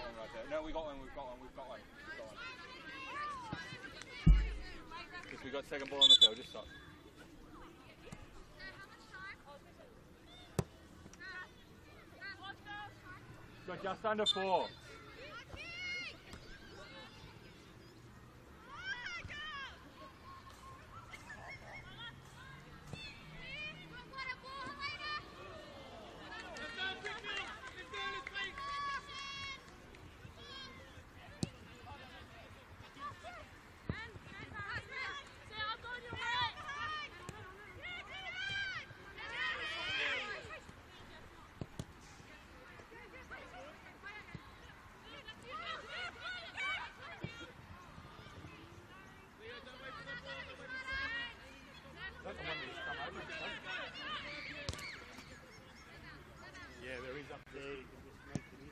one right there. No, we got one. Just we got second ball on the field. Just stop. Got just under 4. Yeah, there is up there. You can just make it in.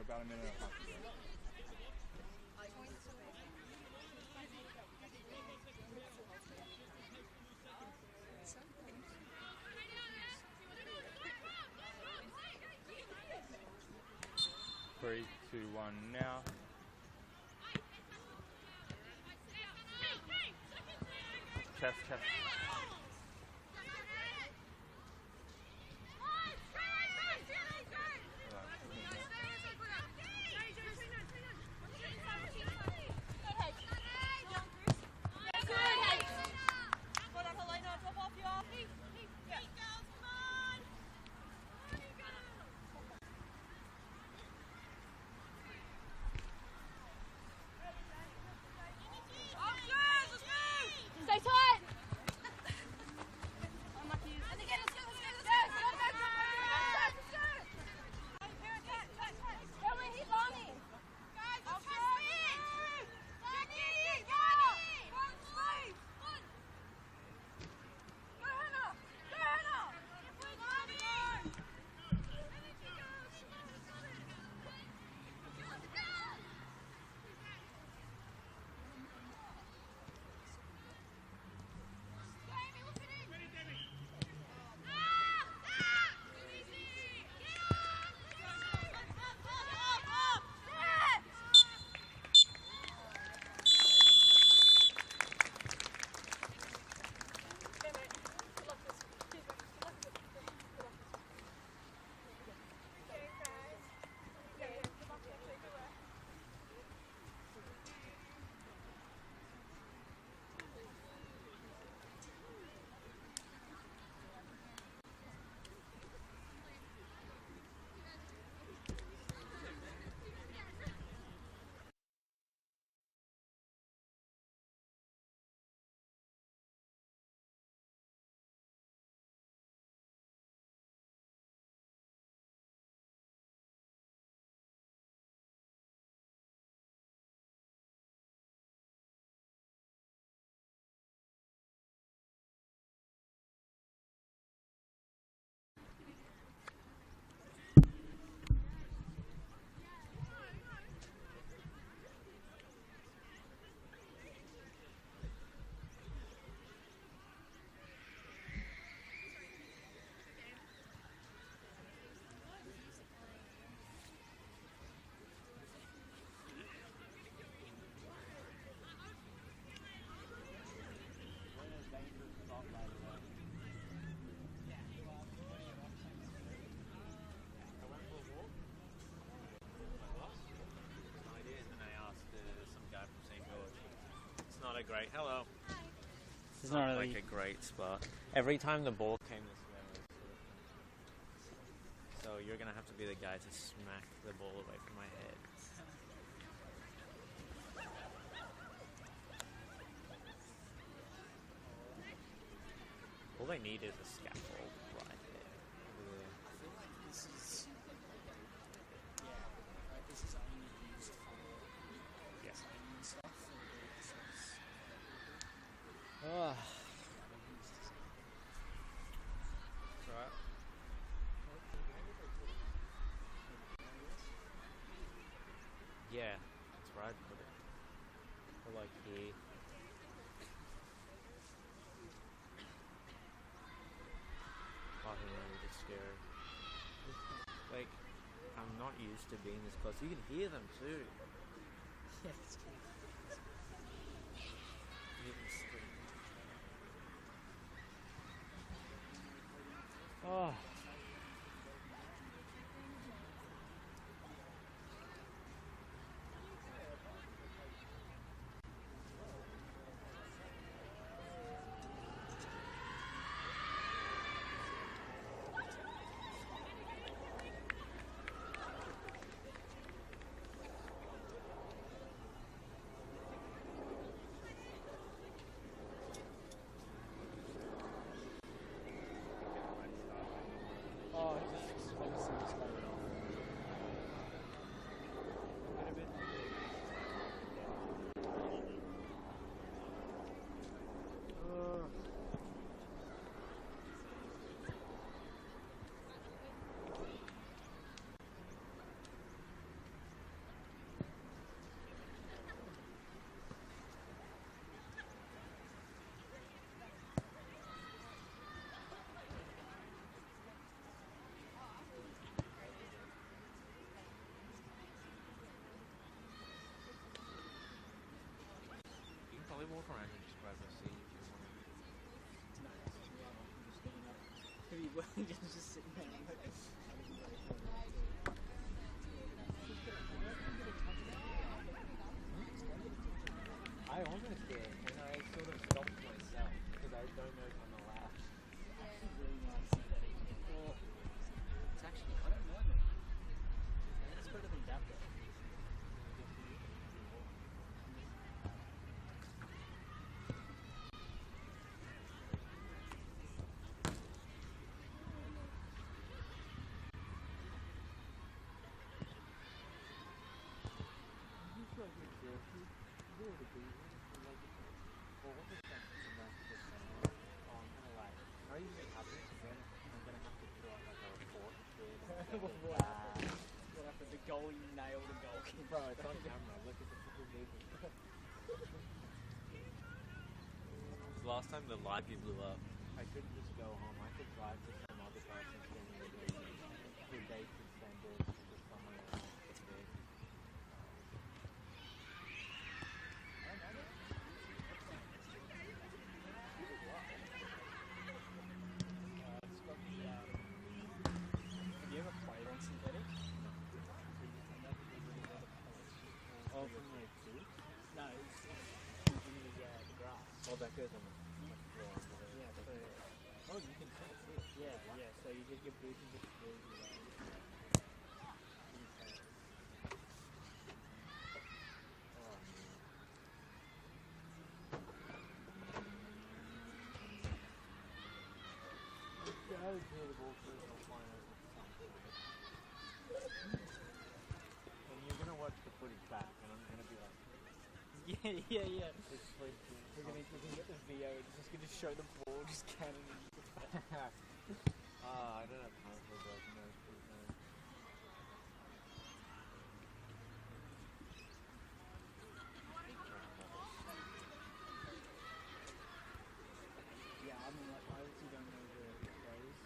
About a minute and a half. 3, 2, 1 now. Test. Stay tight! a great. Hello. It's not really. Like a great spot. Every time the ball came this way, it was sort of... So you're gonna have to be the guy to smack the ball away from my head. All they need is a scaffold right there. This is... this is only used for training and stuff. Oh. Right. Yeah, that's right. Put it. Or like here. Oh, really scary. Like, I'm not used to being this close. You can hear them too. Yeah, it's true. You can scream. Oh. Oh, it's just expensive. You can probably walk around and just grab the seat if you want. Maybe we're just sitting there. I almost did, and I sort of stopped myself because I don't know if I'm allowed. It's actually, I don't know. It's better than that though. What happened? The goalie nailed a goalkeeper. Bro, it's on camera. Look at the fucking movement. The last time the library blew up, I couldn't just go home. I could drive to some other person's who they could send it to somewhere else. Have you ever played on synthetic? Oh, from the zoo? No, it's in the grass. Oh, that goes on the floor. Yeah, so, Oh, you can see it. yeah, so you just get boots and just boots and And you're gonna watch the footage back, and I'm gonna be like, yeah. it's like, We're gonna get the VO. It's just gonna show the ball just cannoning. I don't have time for broken nose, please, man. Yeah, I mean, like, I obviously don't know the pros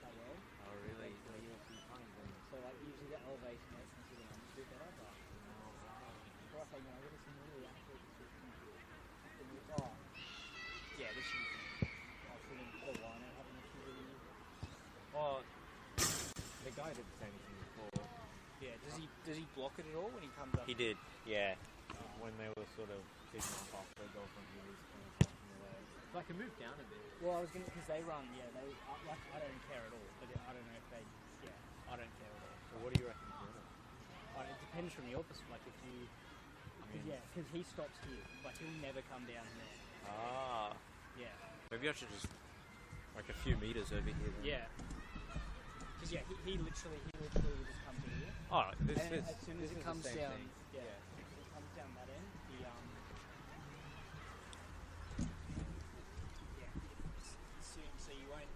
that well. Oh, really? So you have some time then? So, like, usually the elevation makes me feel like I'm a bit better, but for us, like, you know, I got some really accurate systems. Oh, yeah, this is. I shouldn't the line out having a few really. Well, the guy did the same thing before. Yeah, does he block it at all when he comes up? He did, yeah. when they were sort of kicking off their girlfriend who was kind of passing away. So I can move down a bit. Well, I was gonna because they run. Yeah, they like I don't care at all. But I don't know if they. Yeah, I don't care at all. So what do you reckon? It depends from your perspective. Like if you. Because he stops here. Like he'll never come down here. Ah. Yeah. Maybe I should just like a few meters over here. Then. Yeah. Because he literally will just come to here. Oh, this and is as soon as this it is comes the same down, thing. yeah, as it comes down that end, yeah. So you won't.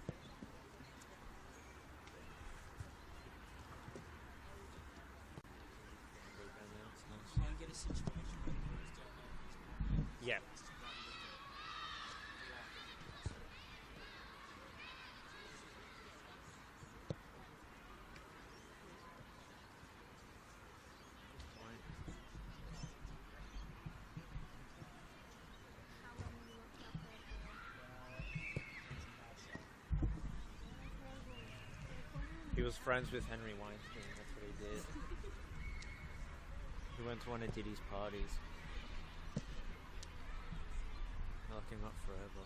You won't get a situation where the boys don't know who's going. Yeah. He was friends with Henry Weinstein, that's what he did. He went to one of Diddy's parties. Locked him up forever.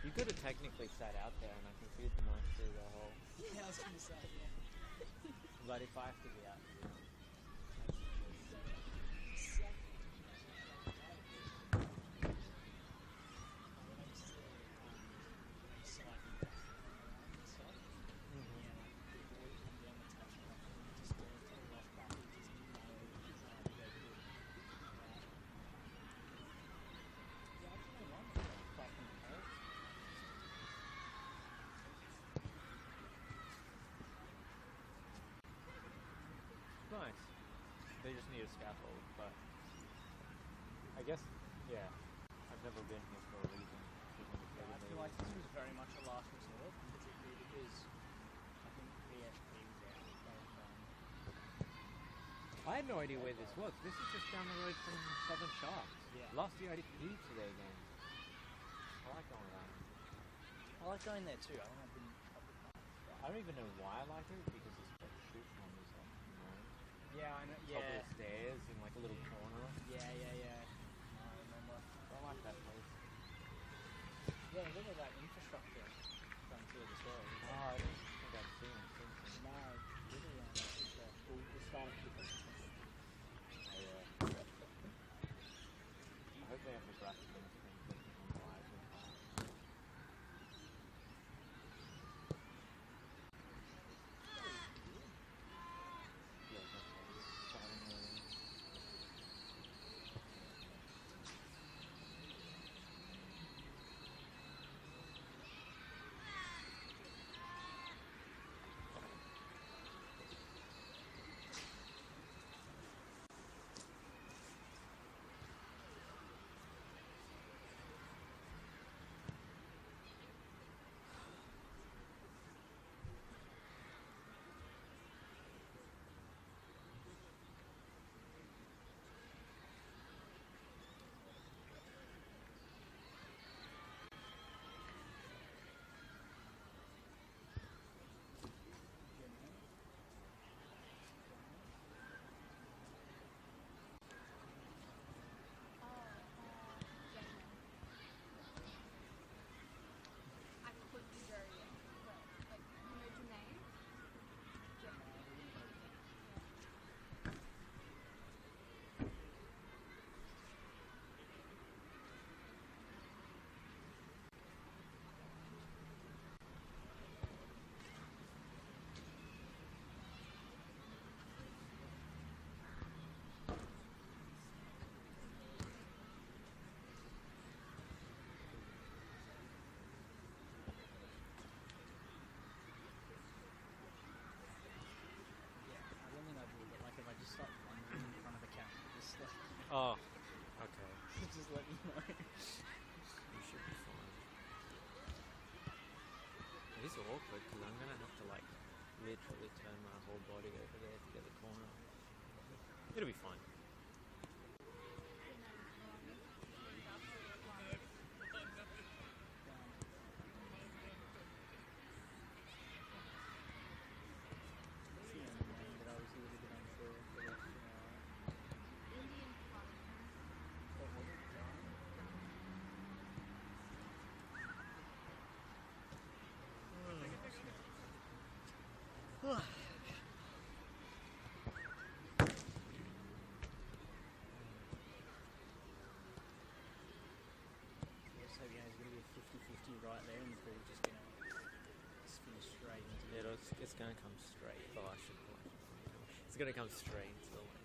You could have technically sat out there and I can feed the mice through the hole. Yeah, I was going to say, yeah. But if I have to be out here. Nice. They just need a scaffold, but I guess, yeah, I've never been here for a reason. I feel like this was very much a last resort, particularly because I think PSP was out. I had no idea where this was. This is just down the road from Southern Sharks. Yeah. Last year I did heaps of their games. I like going there. I like going there too. I think I've been a couple of times. I don't even know why I like it, because it's got shoot on this like, Yeah, I know. top of Yeah. the stairs in like a little corner. Yeah. I remember. I like that place. Yeah, look at that infrastructure done to it as well. Oh, I don't think I've seen it since then. No, really, we'll start to get this. I hope they have the graphic in this thing that you can live with. literally turn my whole body over there to get the corner. It'll be fine. Right there, and the ball's just going to spin straight into Yeah, it's going to come straight. Oh, I should. It's going to come straight into the lane.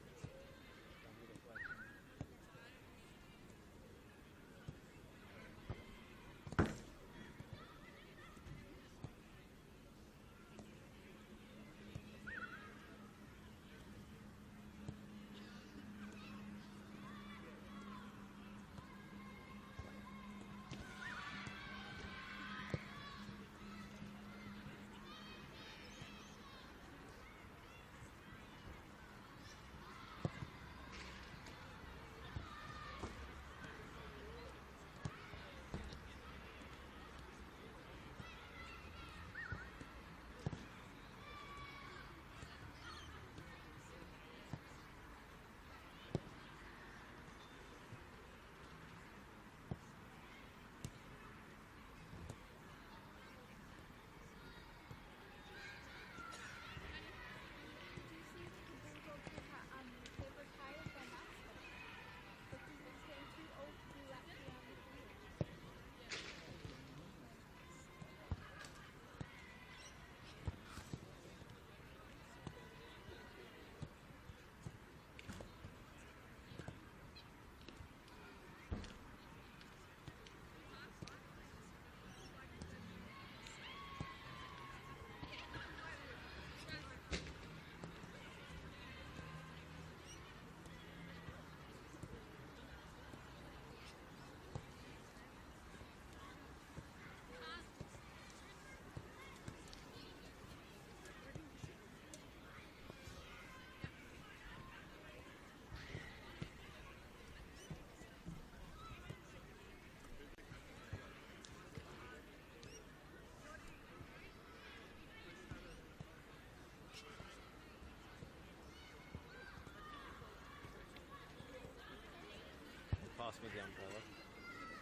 Pass me the umbrella,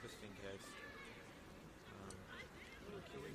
just in case. Thank you.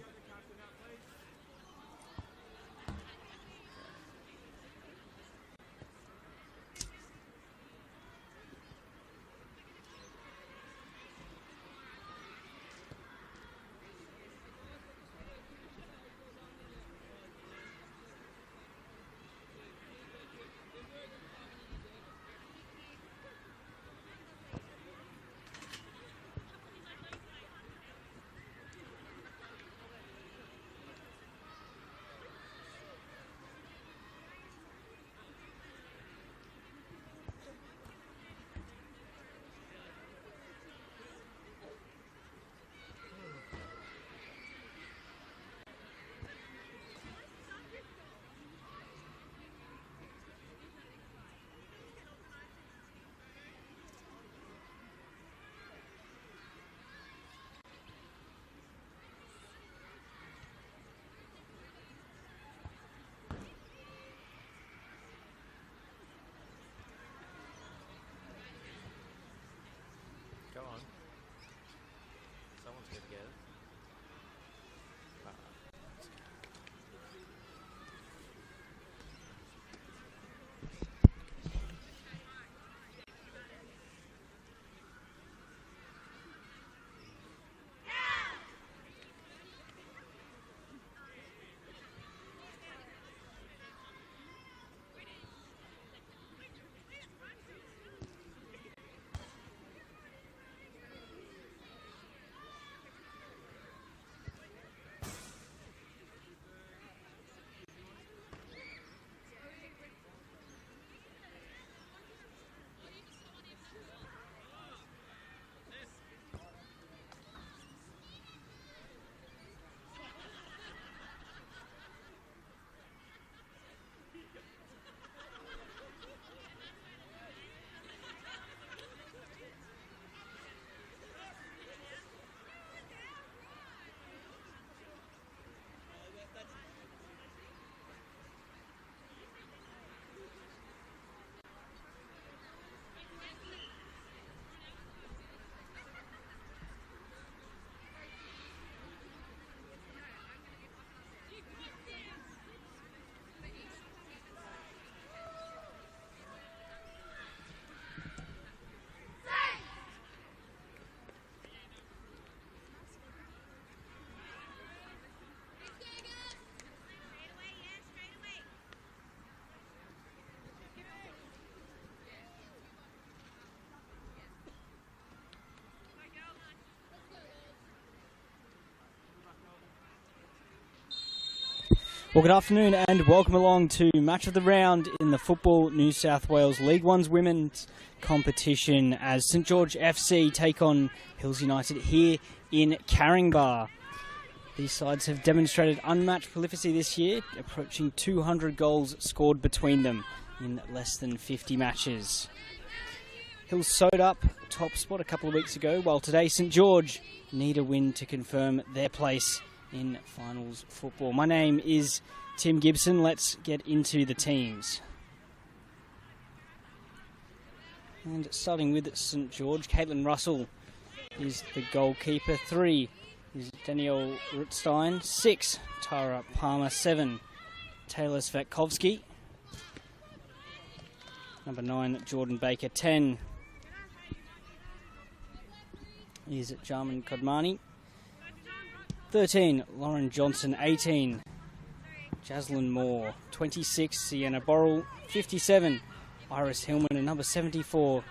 Go on. Someone's going to get it. Well, good afternoon and welcome along to Match of the Round in the Football New South Wales League One's women's competition as St George FC take on Hills United here in Caringbah. These sides have demonstrated unmatched prolificity this year, approaching 200 goals scored between them in less than 50 matches. Hills sewed up top spot a couple of weeks ago, while today St George need a win to confirm their place in finals football. My name is Tim Gibson. Let's get into the teams. And starting with St George, Caitlin Russell is the goalkeeper. 3 is Danielle Rutstein. 6, Tara Palmer. 7, Taylor Svetkovsky. Number 9, Jordan Baker. 10 is Jarman Kodmani. 13, Lauren Johnson. 18, Jaslyn Moore. 26, Sienna Borrell. 57, Iris Hillman. And number 74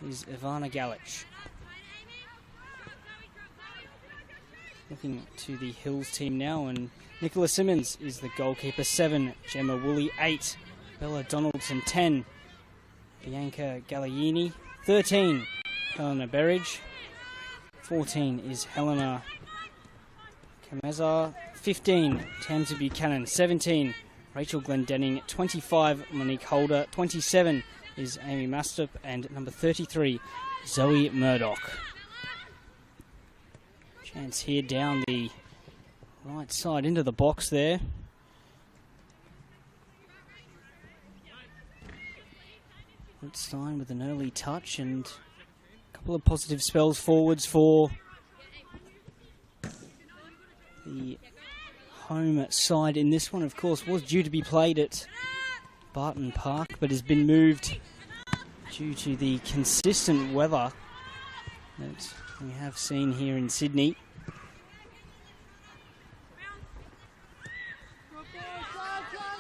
is Ivana Galich. Looking to the Hills team now, and Nicola Simmons is the goalkeeper. 7, Gemma Woolley. 8, Bella Donaldson. 10, Bianca Gagliini. 13, Helena Berridge. 14 is Helena Kamezar. 15, Tamsin Buchanan. 17, Rachel Glendenning. 25, Monique Holder. 27 is Amy Mastup. And number 33, Zoe Murdoch. Chance here down the right side into the box there. Rutstein with an early touch and a couple of positive spells forwards for the home side in this one. Of course, was due to be played at Barton Park, but has been moved due to the consistent weather that we have seen here in Sydney.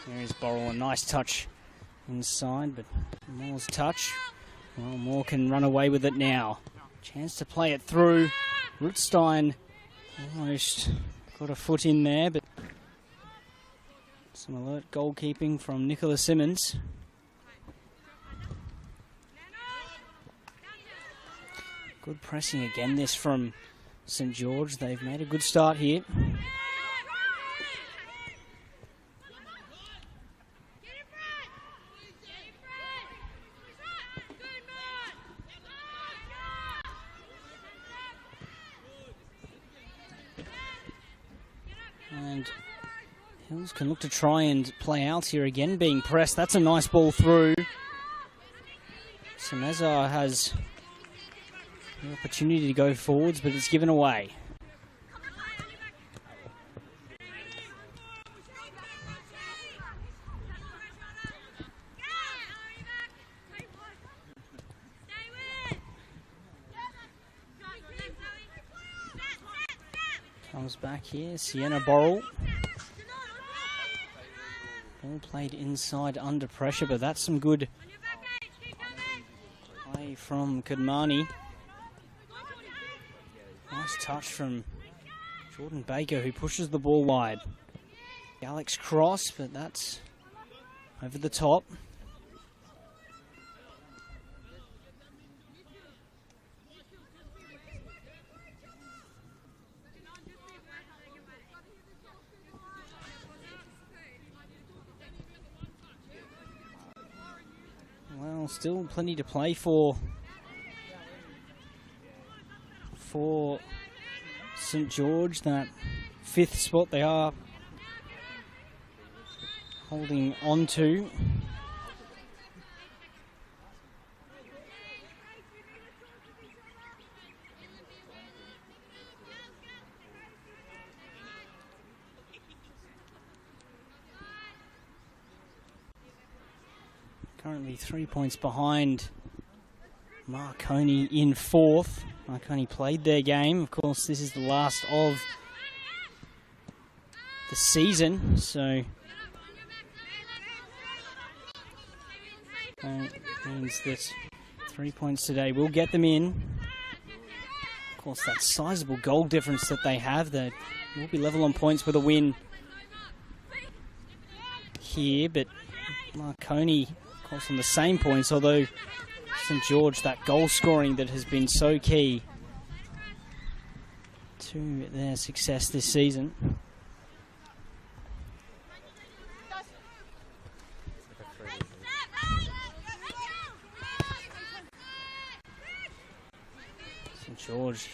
There is Borrell, a nice touch inside, but Moore's touch. Well, Moore can run away with it now. Chance to play it through. Rutstein almost got a foot in there, but some alert goalkeeping from Nicola Simmons. Good pressing again this from St George. They've made a good start here. And Hills can look to try and play out here again, being pressed. That's a nice ball through. Samezar has the opportunity to go forwards, but it's given away. Comes back here, Sienna Borrell. Ball played inside under pressure, but that's some good play from Kodmani. Nice touch from Jordan Baker, who pushes the ball wide. Alex cross, but that's over the top. Well, still plenty to play for St George. That 5th spot they are holding on to. Currently 3 points behind Marconi in 4th. Marconi played their game. Of course, this is the last of the season, so that means that 3 points today will get them in. Of course, that sizable goal difference that they have, that will be level on points with a win here, but Marconi, of course, on the same points, although St George, that goal scoring that has been so key to their success this season. St George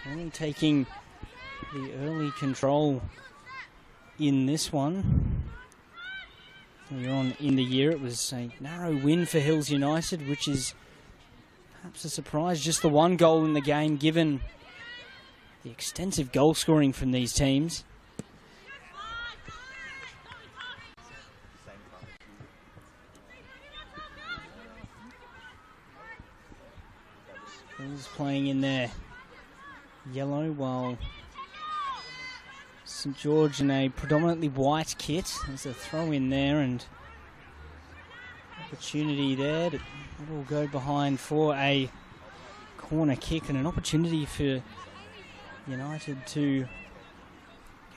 only taking the early control in this one. Earlier on in the year, it was a narrow win for Hills United, which is perhaps a surprise. Just the one goal in the game, given the extensive goal scoring from these teams. Hills playing in their yellow, while St George in a predominantly white kit. There's a throw in there and opportunity there. That will go behind for a corner kick and an opportunity for United to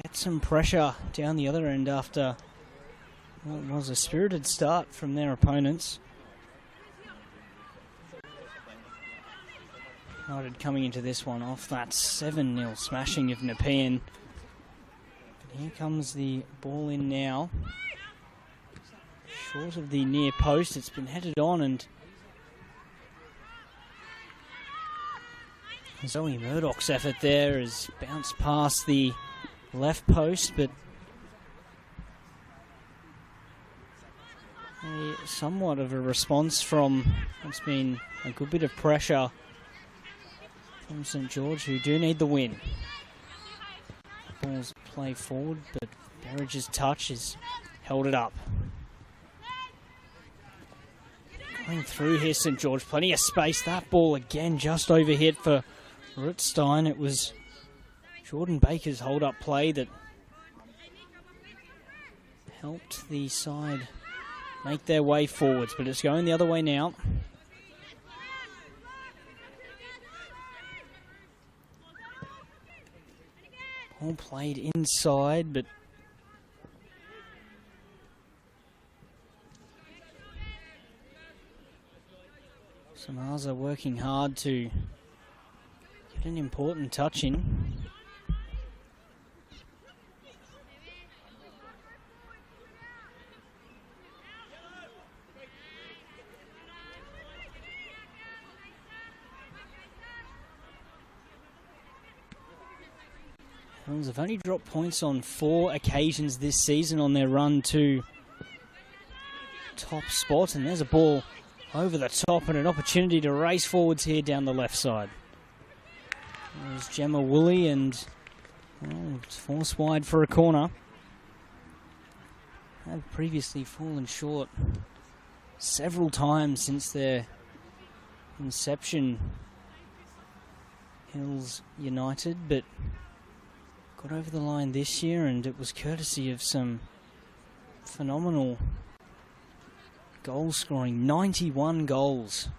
get some pressure down the other end after what was a spirited start from their opponents. United coming into this one off that 7-0 smashing of Nepean. Here comes the ball in now. Short of the near post, it's been headed on, and Zoe Murdoch's effort there has bounced past the left post, but somewhat of a response from what's been a good bit of pressure from St George, who do need the win. Ball's play forward, but Berridge's touch has held it up. Going through here, St George, plenty of space. That ball again just overhit for Rutstein. It was Jordan Baker's hold-up play that helped the side make their way forwards, but it's going the other way now. Ball played inside, but Samaza working hard to get an important touch in. Hills have only dropped points on 4 occasions this season on their run to top spot, and there's a ball over the top and an opportunity to race forwards here down the left side. There's Gemma Woolley, and it's forced wide for a corner. Have previously fallen short several times since their inception, Hills United, but got over the line this year, and it was courtesy of some phenomenal goal scoring. 91 goals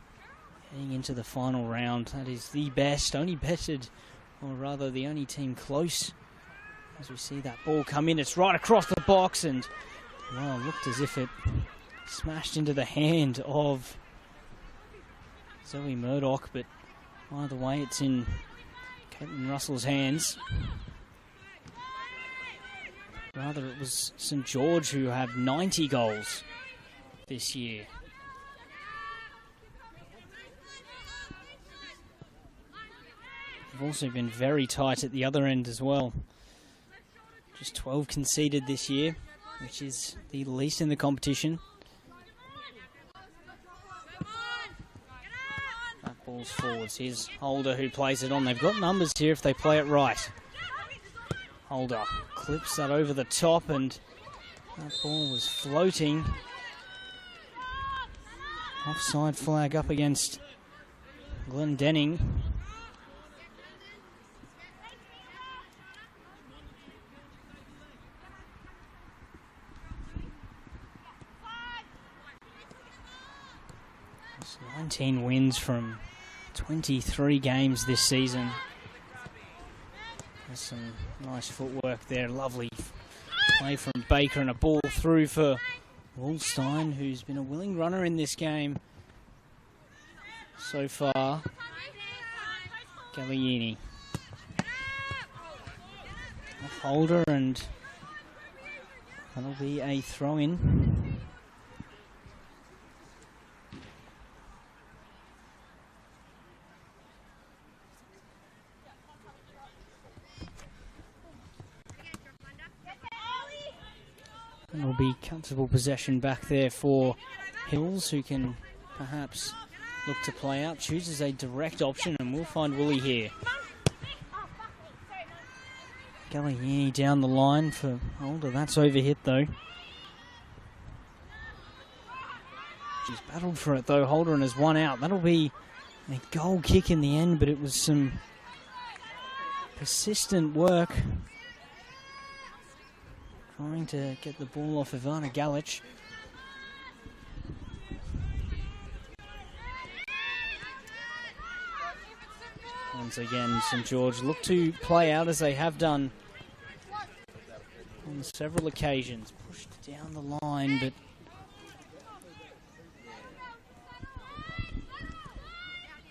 heading into the final round. That is the best, only bettered, or rather the only team close. As we see that ball come in, it's right across the box, and well, looked as if it smashed into the hand of Zoe Murdoch, but either way, it's in Caitlin Russell's hands. Rather, it was St George who have 90 goals this year. They've also been very tight at the other end as well. Just 12 conceded this year, which is the least in the competition. That ball's forwards. Here's Holder who plays it on. They've got numbers here if they play it right. Holder clips that over the top, and that ball was floating. Offside flag up against Glendenning. It's 19 wins from 23 games this season. There's some nice footwork there. Lovely play from Baker and a ball through for Wolstein, who's been a willing runner in this game so far. Galliini. Off holder, and that'll be a throw-in. And it'll be comfortable possession back there for Hills, who can perhaps look to play out. Chooses a direct option, and we'll find Woolley here. Galliini down the line for Holder. That's overhit though. She's battled for it though, Holder, and has won out. That'll be a goal kick in the end, but it was some persistent work trying to get the ball off Ivana Galic. Once again, St George look to play out as they have done on several occasions. Pushed down the line, but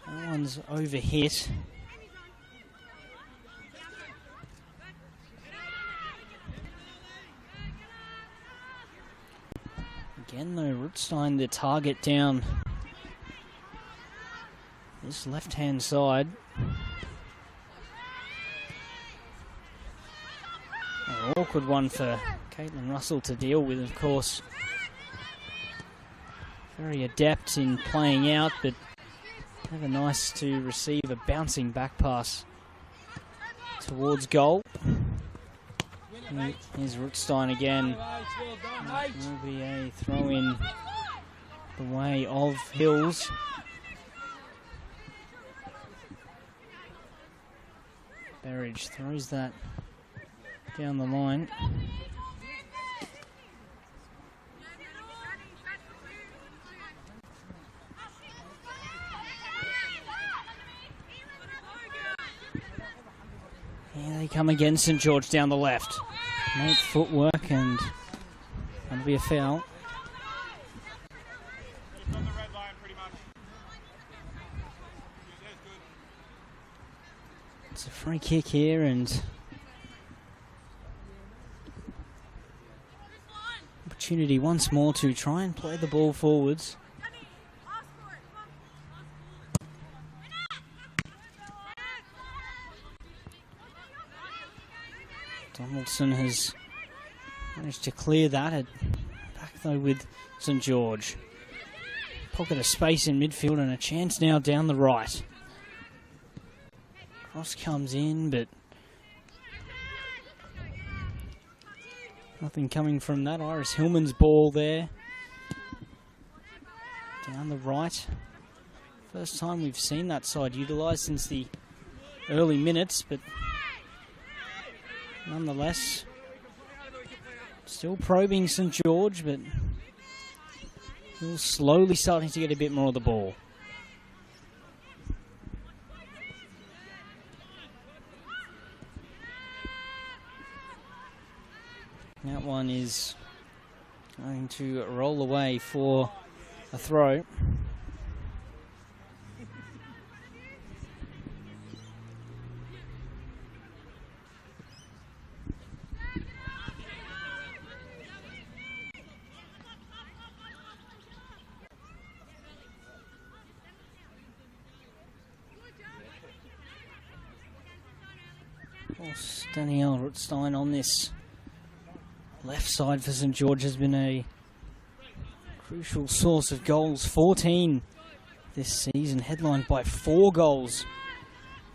that one's overhit. Again, though, Rootstein the target down this left-hand side. An awkward one for Caitlin Russell to deal with, of course. Very adept in playing out, but never nice to receive a bouncing back pass towards goal. Here's Rootstein again. Will be a throw in the way of Hills. Berridge throws that down the line. Here they come again, St George down the left. Great footwork, and that'll be a foul. On the red line, pretty much. It's a free kick here, and opportunity once more to try and play the ball forwards. Donaldson has managed to clear that. Back though with St George. Pocket of space in midfield and a chance now down the right. Cross comes in, but nothing coming from that. Iris Hillman's ball there. Down the right. First time we've seen that side utilised since the early minutes, but nonetheless, still probing St George, but he's slowly starting to get a bit more of the ball. That one is going to roll away for a throw. Danielle Rootstein on this left side for St George has been a crucial source of goals. 14 this season, headlined by 4 goals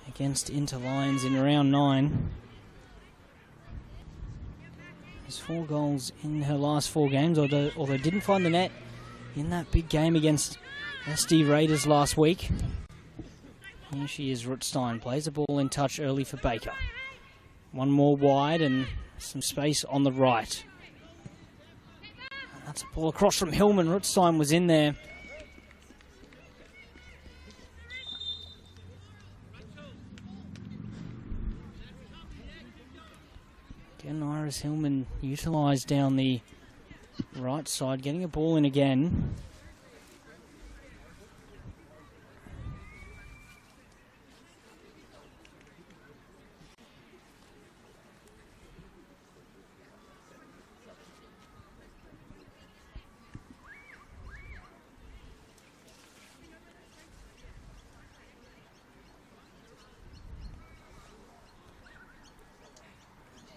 against Inter Lions in round 9. There's 4 goals in her last 4 games, although didn't find the net in that big game against SD Raiders last week. Here she is, Rootstein, plays the ball in touch early for Baker. One more wide and some space on the right. And that's a ball across from Hillman. Rootstein was in there. Again, Iris Hillman utilised down the Right side, getting a ball in again.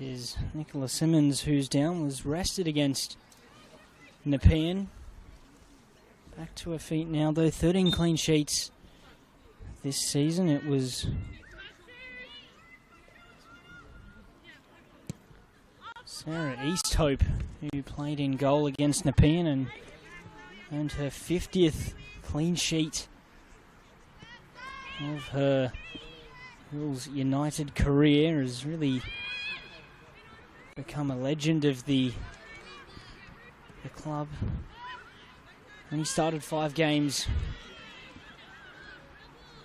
Is Nicola Simmons, who's down, was rested against Nepean. Back to her feet now, though. 13 clean sheets this season. It was Sarah Easthope who played in goal against Nepean and earned her 50th clean sheet of her Hills United career. Has really become a legend of the club. And he started 5 games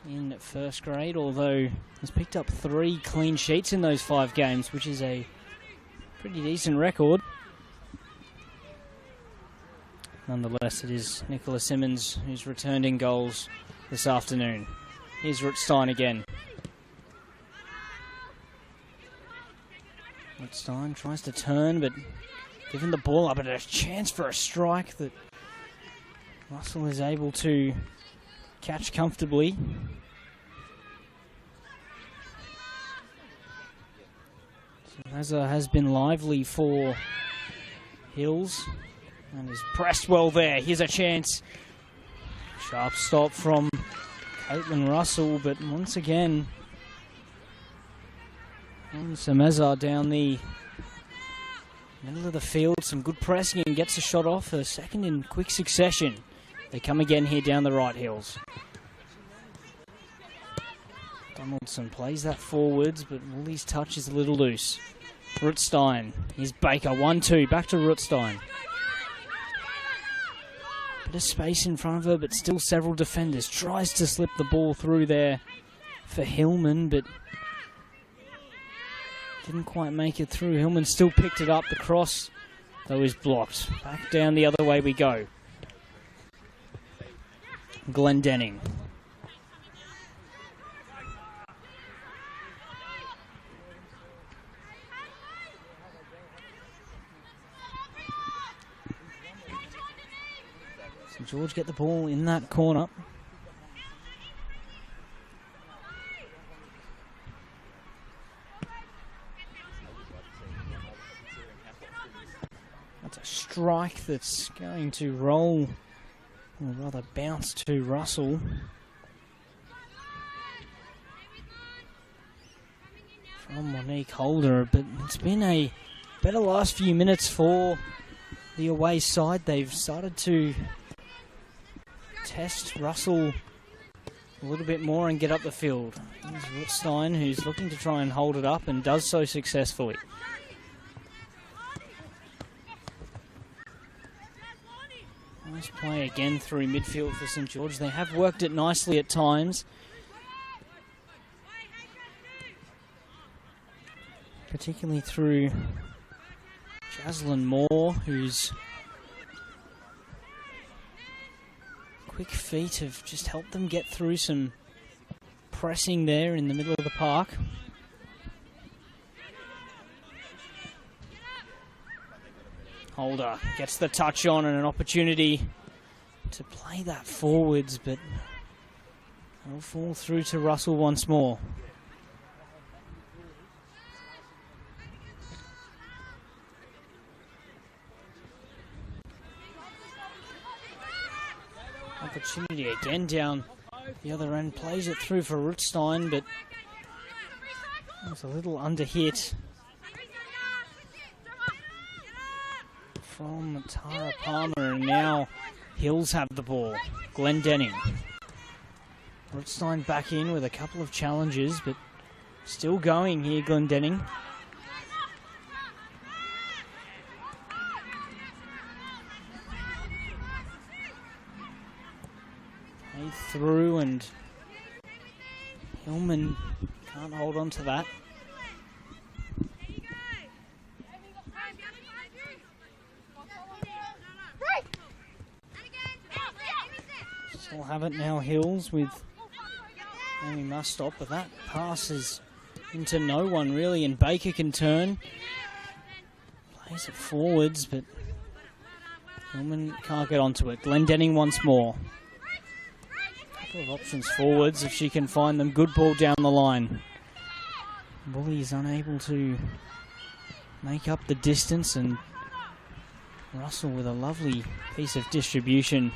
in first grade, although has picked up 3 clean sheets in those 5 games, which is a pretty decent record. Nonetheless, it is Nicola Simmons who's returned in goals this afternoon. Here's Rutstein again. Rutstein tries to turn, but giving the ball up, and a chance for a strike that Russell is able to catch comfortably. So Mazza has been lively for Hills and is pressed well there. Here's a chance. Sharp stop from Caitlin Russell, but once again, Mazza down the middle of the field. Some good pressing and gets a shot off. A second in quick succession. They come again here down the right, Hills. Donaldson plays that forwards, but Woolly's touch is a little loose. Rutstein. Here's Baker. 1-2. Back to Rutstein. Bit of space in front of her, but still several defenders. Tries to slip the ball through there for Hillman, but didn't quite make it through. Hillman still picked it up. The cross, though, is blocked. Back down the other way we go. Glendenning. St. George get the ball in that corner. That's a strike that's going to roll, or rather bounce to Russell. From Monique Holder, but it's been a better last few minutes for the away side. They've started to test Russell a little bit more and get up the field. Here's Rutstein, who's looking to try and hold it up and does so successfully. Nice play again through midfield for St. George. They have worked it nicely at times, particularly through Jaslyn Moore, whose quick feet have just helped them get through some pressing there in the middle of the park. Holder gets the touch on and an opportunity to play that forwards, but it'll fall through to Russell once more. Opportunity again down the other end, plays it through for Rutstein, but it's a little under hit from Tara Palmer, and now Hills have the ball. Glendenning. Rutstein back in with a couple of challenges, but still going here, Glendenning. Play through, and Hillman can't hold on to that. have it now, Hills, with Amy must stop, but that pass is into no one really, and Baker can turn. Plays it forwards, but Hillman can't get onto it. Glendenning once more. A couple of options forwards if she can find them. Good ball down the line. Bully is unable to make up the distance, and Russell with a lovely piece of distribution.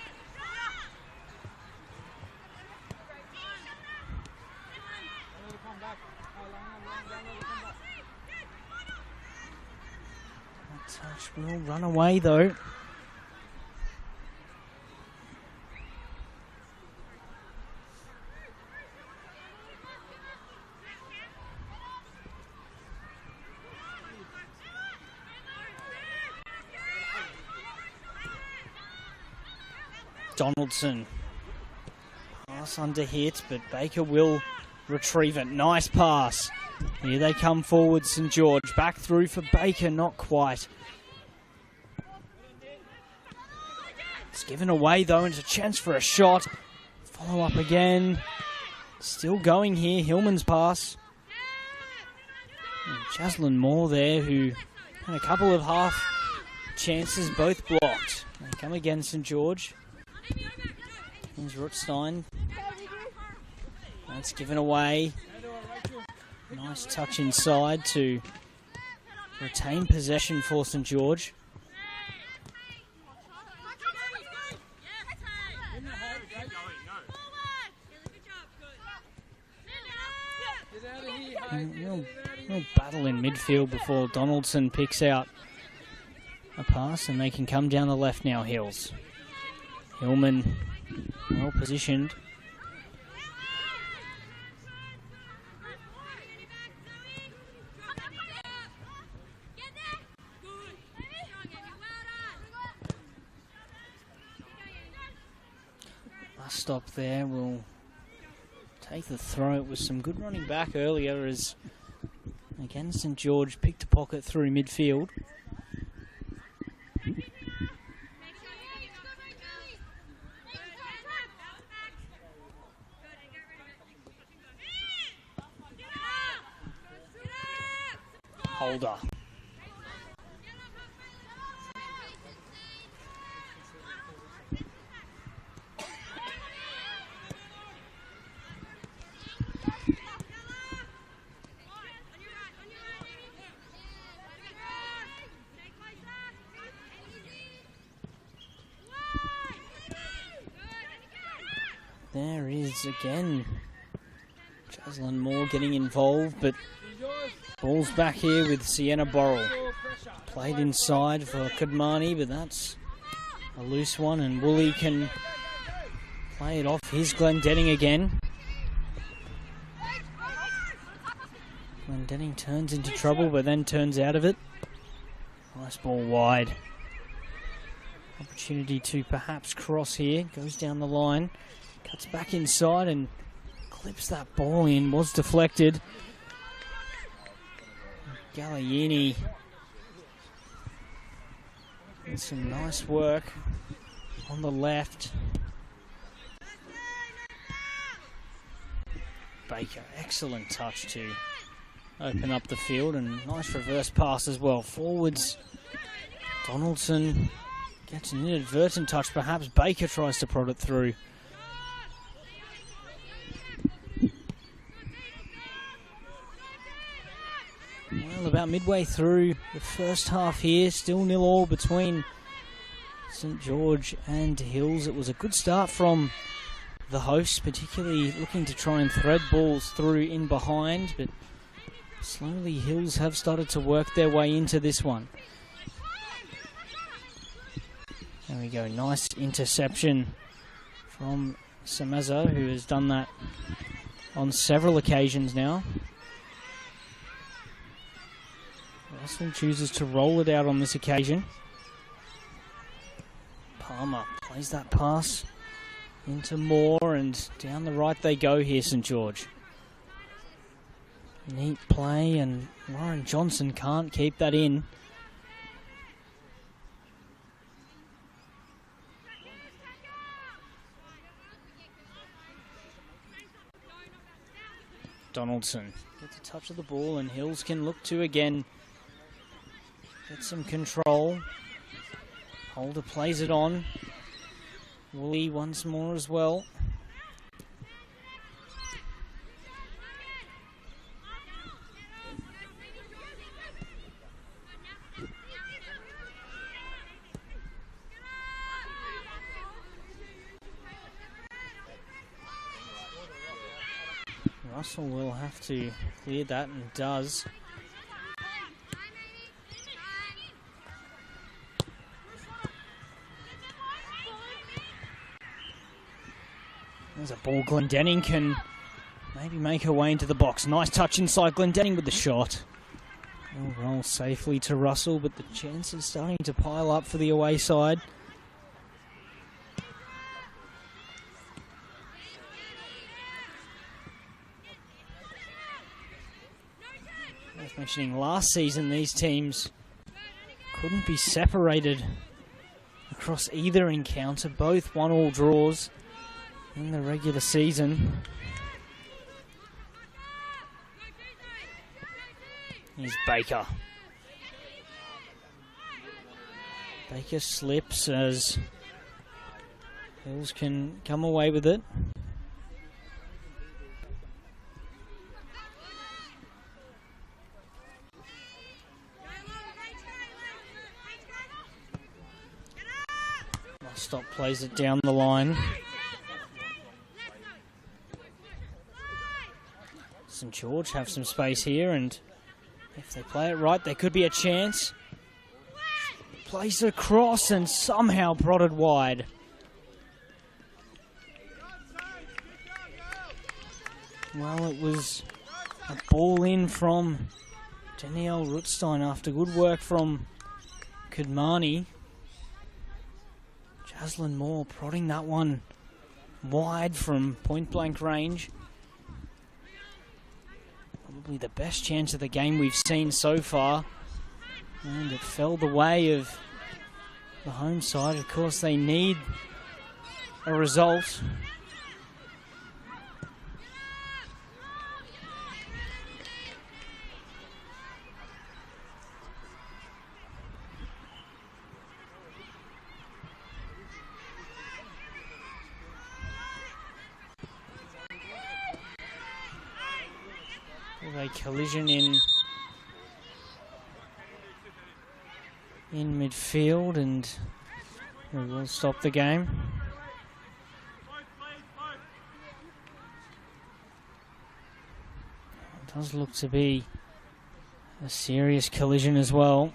That touch will run away though. Donaldson. Pass under hit, but Baker will retrieve it. Nice pass. Here they come forward, St. George. Back through for Baker, not quite. It's given away though, and it's a chance for a shot. Follow up again. Still going here, Hillman's pass. And Jaslyn Moore there, who had a couple of half chances, both blocked. They come again, St. George. Here's Rutstein. That's given away. Nice touch inside to retain possession for St. George. Real battle in midfield before Donaldson picks out a pass, and they can come down the left now, Hills. Hillman well positioned. Last stop there will take the throw. It was some good running back earlier as again St. George picked a pocket through midfield. Holder. There is again Jaslyn Moore getting involved, but ball's back here with Sienna Borrell. Played inside for Kadmani, but that's a loose one, and Woolley can play it off. Here's Glendenning again. Glendenning turns into trouble, but then turns out of it. Nice ball wide. Opportunity to perhaps cross here. Goes down the line. Cuts back inside and clips that ball in. Was deflected. Galliini. And some nice work on the left. Baker, excellent touch to open up the field, and nice reverse pass as well. Forwards, Donaldson gets an inadvertent touch. Perhaps Baker tries to prod it through. Well, about midway through the first half here, still 0-0 between St. George and Hills. It was a good start from the hosts, particularly looking to try and thread balls through in behind, but slowly Hills have started to work their way into this one. There we go, nice interception from Samazo, who has done that on several occasions now. Russell chooses to roll it out on this occasion. Palmer plays that pass into Moore, and down the right they go here, St. George. Neat play, and Lauren Johnson can't keep that in. Donaldson gets a touch of the ball, and Hills can look to again get some control. Holder plays it on. Woolley once more as well. Russell will have to clear that, and does. There's a ball. Glendenning can maybe make her way into the box. Nice touch inside. Glendenning with the shot. Will roll safely to Russell, but the chance is starting to pile up for the away side. Worth mentioning, last season these teams couldn't be separated across either encounter. Both 1-1 draws in the regular season. Here's Baker. Baker slips as Hills can come away with it. Stop plays it down the line. St George have some space here, and if they play it right, there could be a chance. Plays it across and somehow prodded wide. Well, it was a ball in from Danielle Rutstein after good work from Kudmani. Jaslyn Moore prodding that one wide from point-blank range. Probably the best chance of the game we've seen so far. And it fell the way of the home side. Of course, they need a result. A collision in midfield, and we will stop the game. It does look to be a serious collision as well.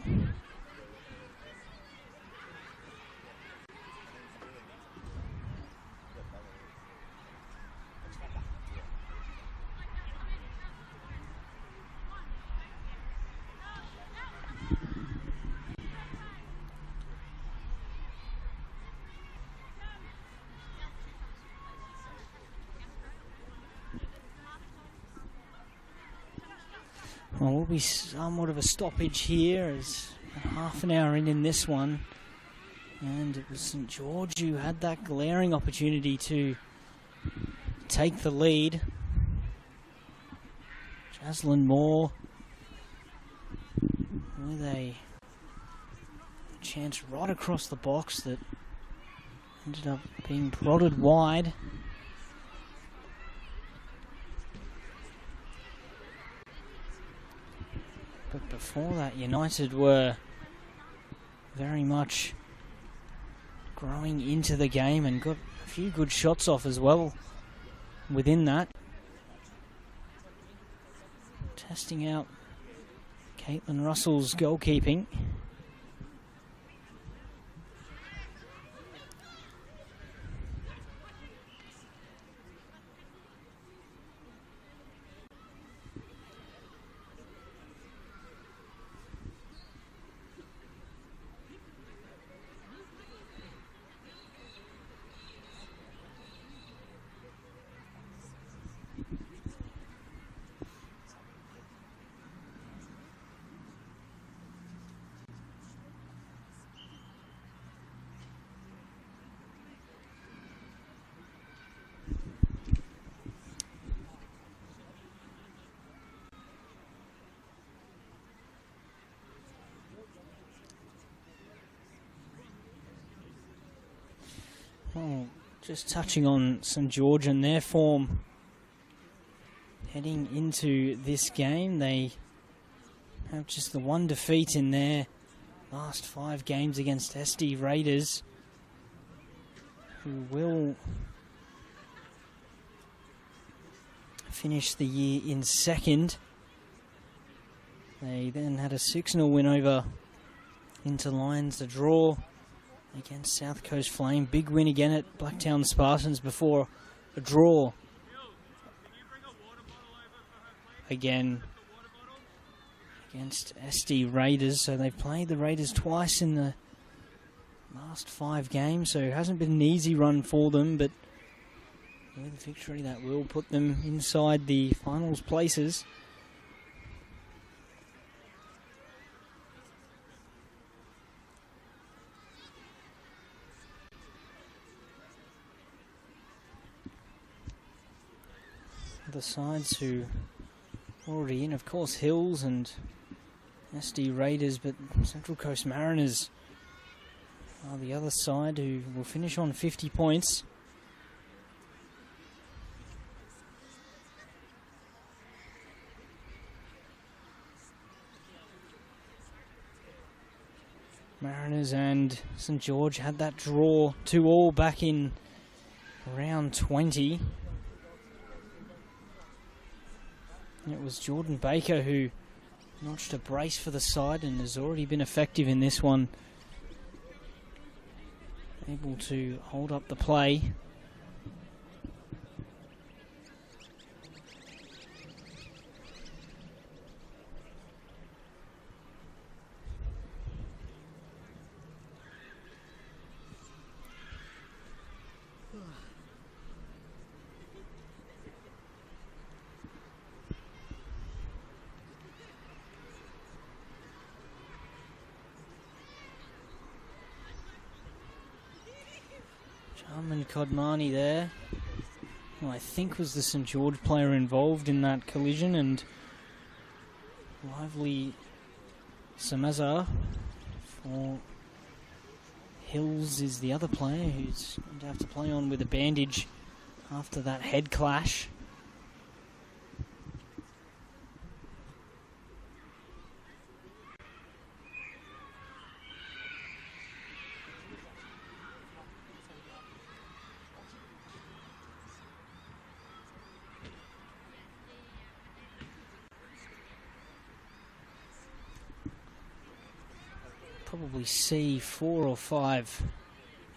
Well, will be somewhat of a stoppage here, as half an hour in this one, and it was St George who had that glaring opportunity to take the lead. Jaslyn Moore with a chance right across the box that ended up being prodded wide. But before that, United were very much growing into the game and got a few good shots off as well within that. Testing out Caitlin Russell's goalkeeping. Well, just touching on St George and their form heading into this game, they have just the one defeat in their last 5 games against SD Raiders, who will finish the year in second. They then had a 6-0 win over Inter Lions, a draw against South Coast Flame. Big win again at Blacktown Spartans before a draw again against SD Raiders. So they've played the Raiders twice in the last 5 games, so it hasn't been an easy run for them, but with a victory that will put them inside the finals places. The sides who are already in, of course, Hills and SD Raiders, but Central Coast Mariners are the other side, who will finish on 50 points. Mariners and St George had that draw 2-2 back in round 20. It was Jordan Baker who notched a brace for the side and has already been effective in this one. Able to hold up the play. Jarman Kodmani there, who I think was the St George player involved in that collision, and Lively Samaza for Hills is the other player who's going to have to play on with a bandage after that head clash. Probably see 4 or 5,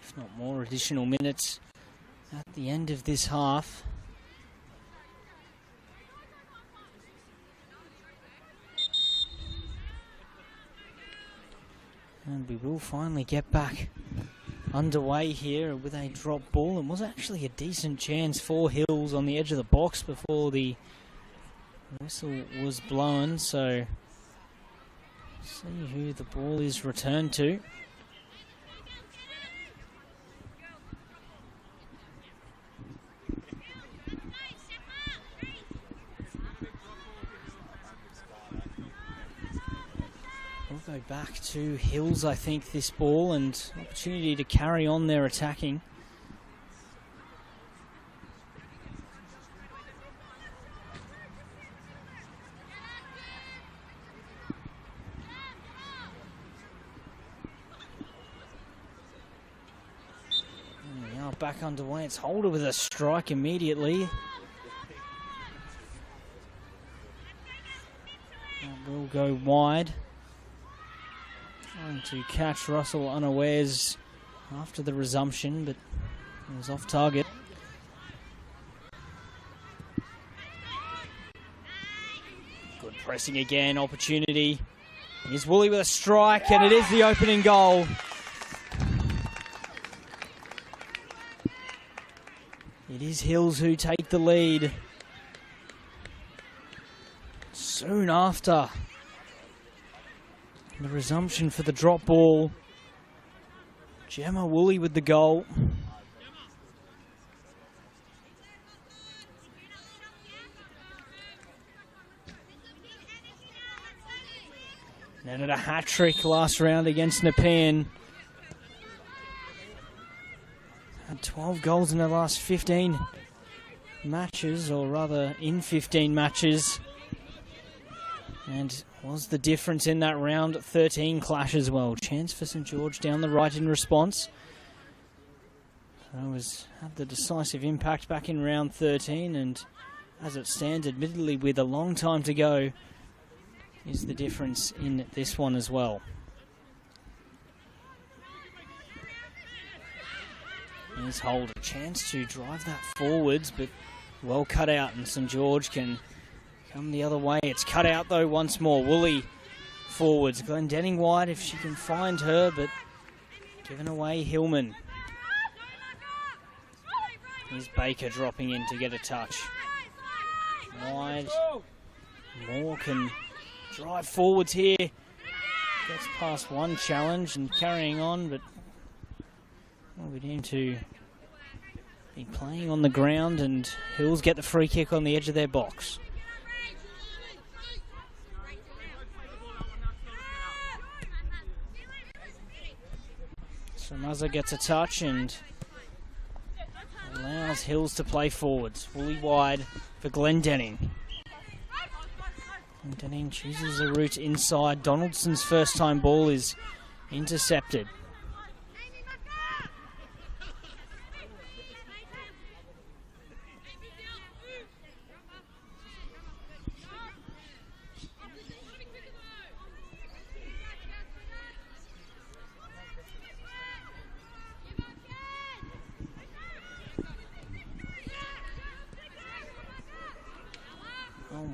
if not more, additional minutes at the end of this half. And we will finally get back underway here with a drop ball. It was actually a decent chance for Hills on the edge of the box before the whistle was blown, so see who the ball is returned to. We'll go back to Hills, I think, this ball, and opportunity to carry on their attacking. Back underway. It's Holder with a strike immediately. That will go wide. Trying to catch Russell unawares after the resumption, but it was off target. Good pressing again, opportunity. Here's Woolley with a strike, and it is the opening goal. It is Hills who take the lead. Soon after the resumption for the drop ball, Gemma Woolley with the goal. And a hat-trick last round against Nepean. 12 goals in the last 15 matches, or rather in 15 matches. And was the difference in that round 13 clash as well. Chance for St George down the right in response. Had the decisive impact back in round 13, and as it stands, admittedly with a long time to go, is the difference in this one as well. Here's Holder, chance to drive that forwards, but well cut out, and St George can come the other way. It's cut out though once more. Woolley forwards, Glendenning wide if she can find her, but given away Hillman. Here's Baker dropping in to get a touch. Wide. Moore can drive forwards here. Gets past one challenge and carrying on, but we need to be playing on the ground, and Hills get the free kick on the edge of their box. So Muzza gets a touch and allows Hills to play forwards. Fully wide for Glendenning. Glendenning chooses a route inside. Donaldson's first time ball is intercepted.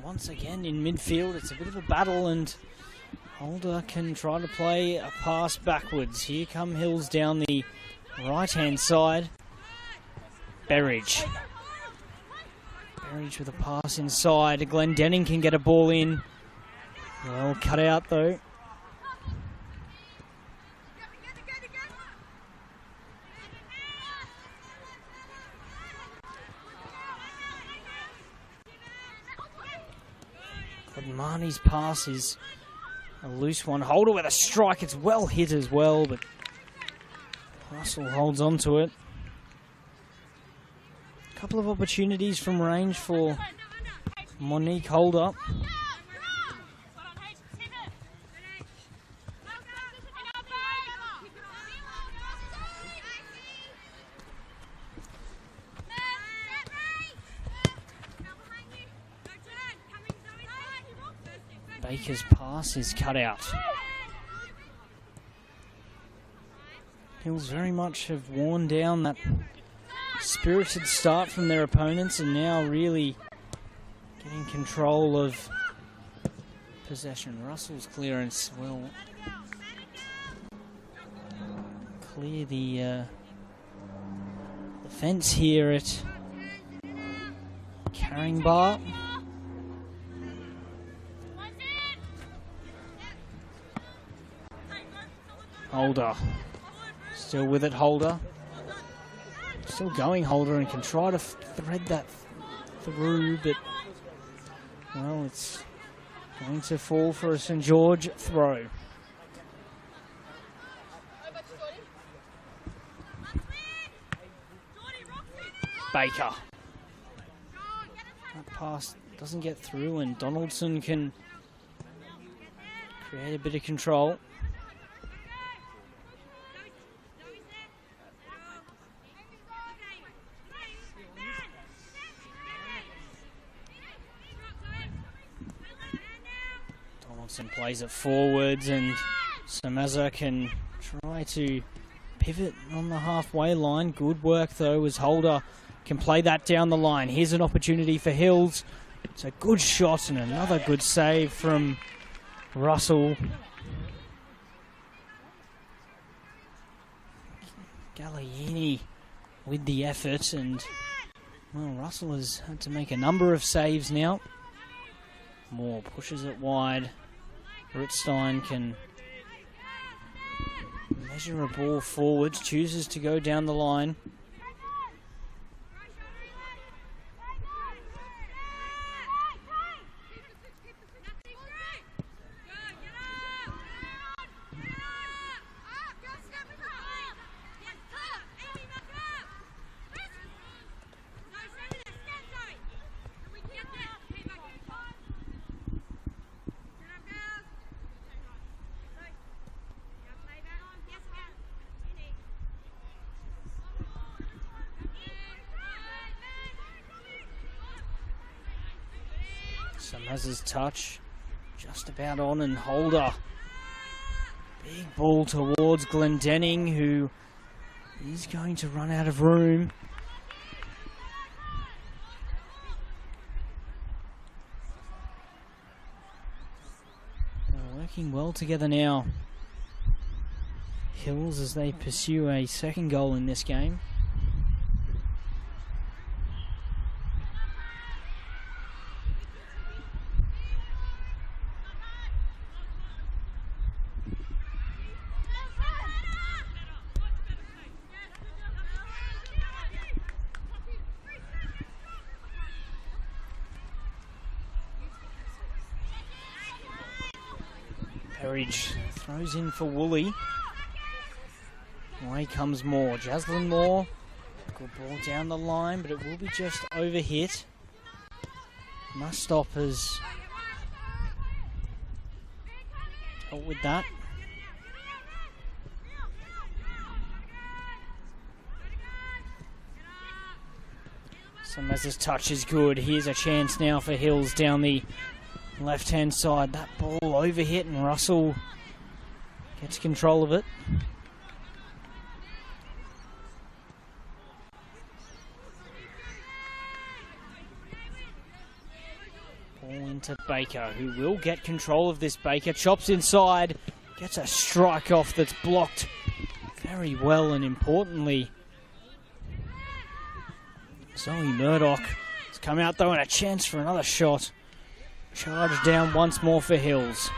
Once again in midfield, it's a bit of a battle, and Holder can try to play a pass backwards. Here come Hills down the right-hand side. Berridge with a pass inside. Glendenning can get a ball in. Well cut out though. Marnie's pass is a loose one. Holder with a strike. It's well hit as well, but Russell holds on to it. A couple of opportunities from range for Monique Holder. Baker's pass is cut out. Hills very much have worn down that spirited start from their opponents, and now really getting control of possession. Russell's clearance will clear the fence here at Carrying Bar. Holder. Still with it, Holder. Still going, Holder, and can try to thread that through, but, well, it's going to fall for a St George throw. Baker. That pass doesn't get through, and Donaldson can create a bit of control. Plays it forwards, and Samaza can try to pivot on the halfway line. Good work though, as Holder can play that down the line. Here's an opportunity for Hills. It's a good shot and another good save from Russell. Galliini with the effort, and well, Russell has had to make a number of saves now. Moore pushes it wide. Rittstein can measure a ball forwards, chooses to go down the line. Samaz's touch just about on, and Holder. Big ball towards Glendenning, who is going to run out of room. They're working well together now. Hills as they pursue a second goal in this game. Berridge throws in for Woolley. Away comes Moore. Jaslyn Moore. Good ball down the line, but it will be just over hit. Must stop has help with that. Samaz's touch is good. Here's a chance now for Hills down the left-hand side. That ball overhit and Russell gets control of it. Ball into Baker, who will get control of this. Baker chops inside, gets a strike off that's blocked very well, and importantly, Zoe Murdoch has come out though, and a chance for another shot. Charge down once more for Hills.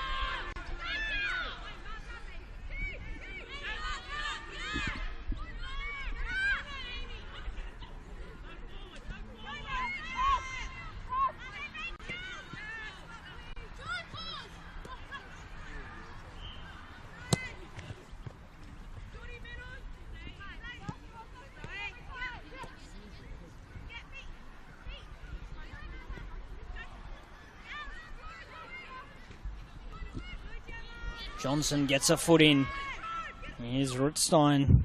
Johnson gets a foot in. Here's Rootstein.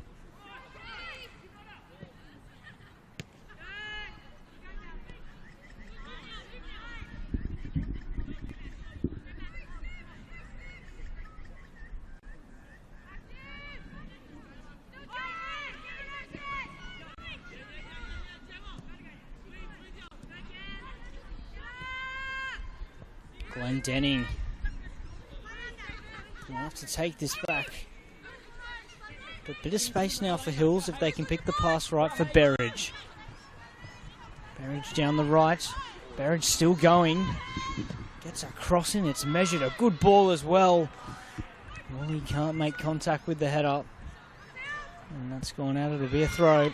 Glendenning. They'll have to take this back. But a bit of space now for Hills if they can pick the pass right for Berridge. Berridge down the right. Berridge still going. Gets a cross in. It's measured. A good ball as well. Woolley can't make contact with the head up. And that's gone out. It'll be a throw.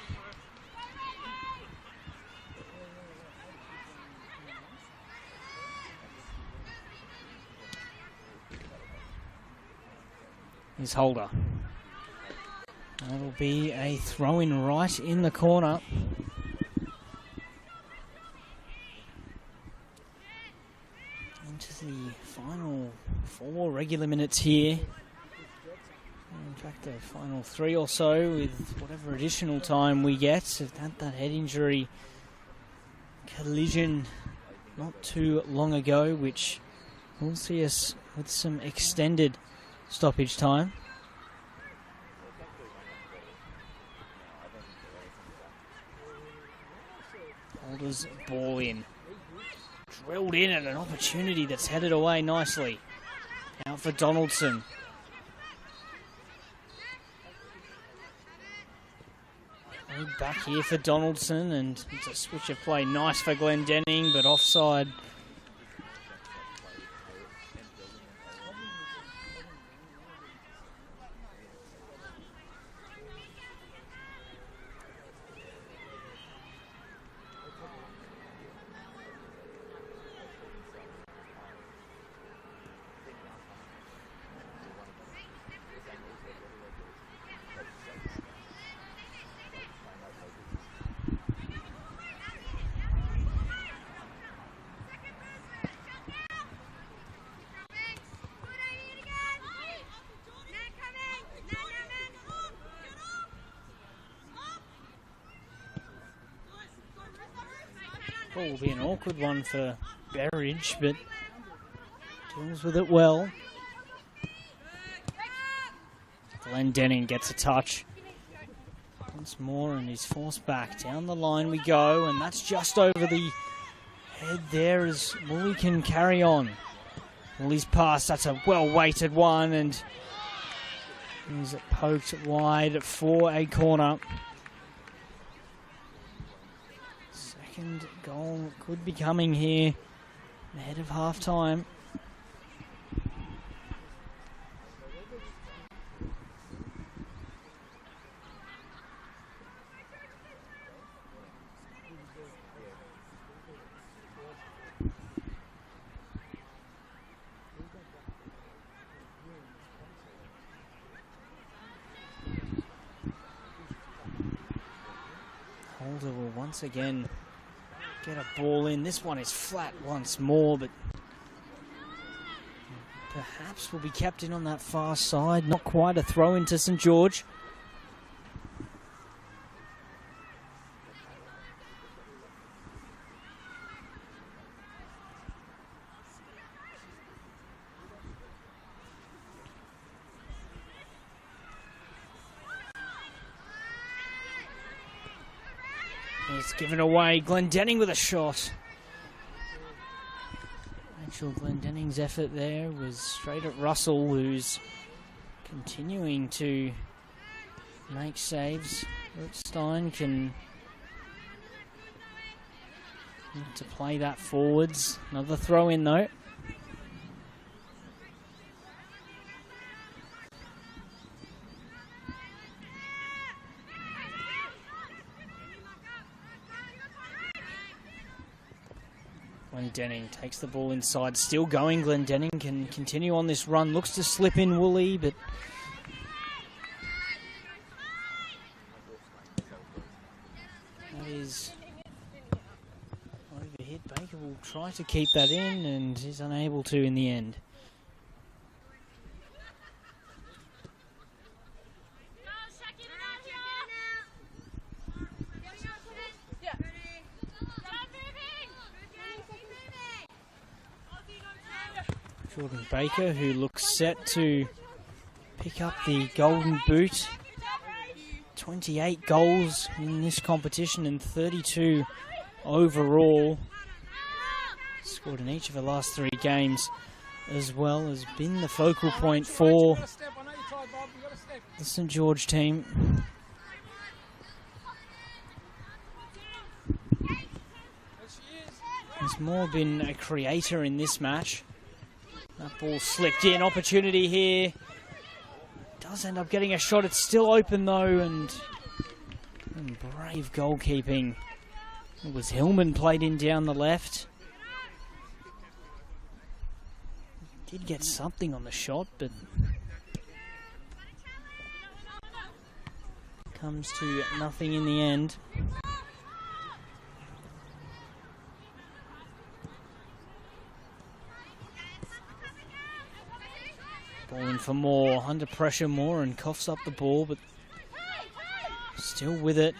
Is Holder. That'll be a throw-in right in the corner. Into the final 4 regular minutes here. In fact, the final 3 or so with whatever additional time we get. That head injury collision not too long ago, which will see us with some extended stoppage time. Holder's ball in. Drilled in at an opportunity that's headed away nicely. Out for Donaldson. Back here for Donaldson, and it's a switch of play. Nice for Glendenning, but offside. Will be an awkward one for Berridge, but Deals with it well. Glendenning gets a touch. Once more, and he's forced back. Down the line we go, and that's just over the head there as Woolley can carry on. Woolley's pass, that's a well-weighted one, and is it poked wide for a corner. Second goal could be coming here ahead of half-time. Holder will once again get a ball in. This one is flat once more, but perhaps will be kept in on that far side. Not quite a throw into St. George. It's given away. Glendenning with a shot. Actual Glendenning's effort there was straight at Russell, who's continuing to make saves. Rootstein can look to play that forwards. Another throw in though. Glendenning takes the ball inside, still going. Glendenning can continue on this run, looks to slip in Woolley, but that is overhit. Baker will try to keep that in and is unable to in the end. Jordan Baker, who looks set to pick up the golden boot. 28 goals in this competition and 32 overall. Scored in each of the last 3 games, as well as been the focal point for the St. George team. He's more been a creator in this match. That ball slipped in, opportunity here. Does end up getting a shot, it's still open though, and brave goalkeeping. It was Hillman played in down the left. Did get something on the shot, but comes to nothing in the end. Ball in for Moore, under pressure Moore, and coughs up the ball, but still with it.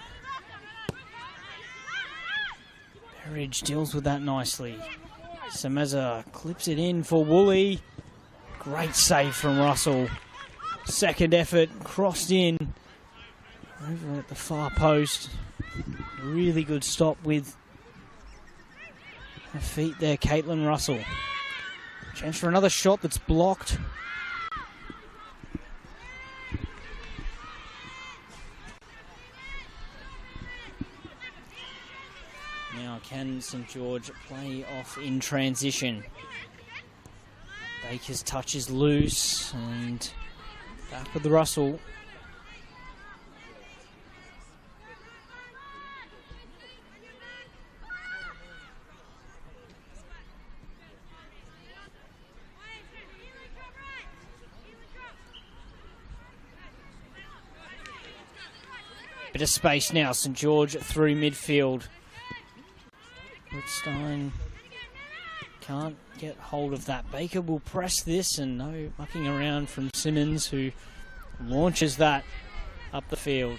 Perridge deals with that nicely. Semeza clips it in for Woolley. Great save from Russell. Second effort, crossed in. Over at the far post. Really good stop with her feet there, Caitlin Russell. Chance for another shot that's blocked. Now can St. George play off in transition? Baker's touch is loose and back with the Russell. Bit of space now, St. George through midfield. Rootstein can't get hold of that. Baker will press this, and no mucking around from Simmons, who launches that up the field.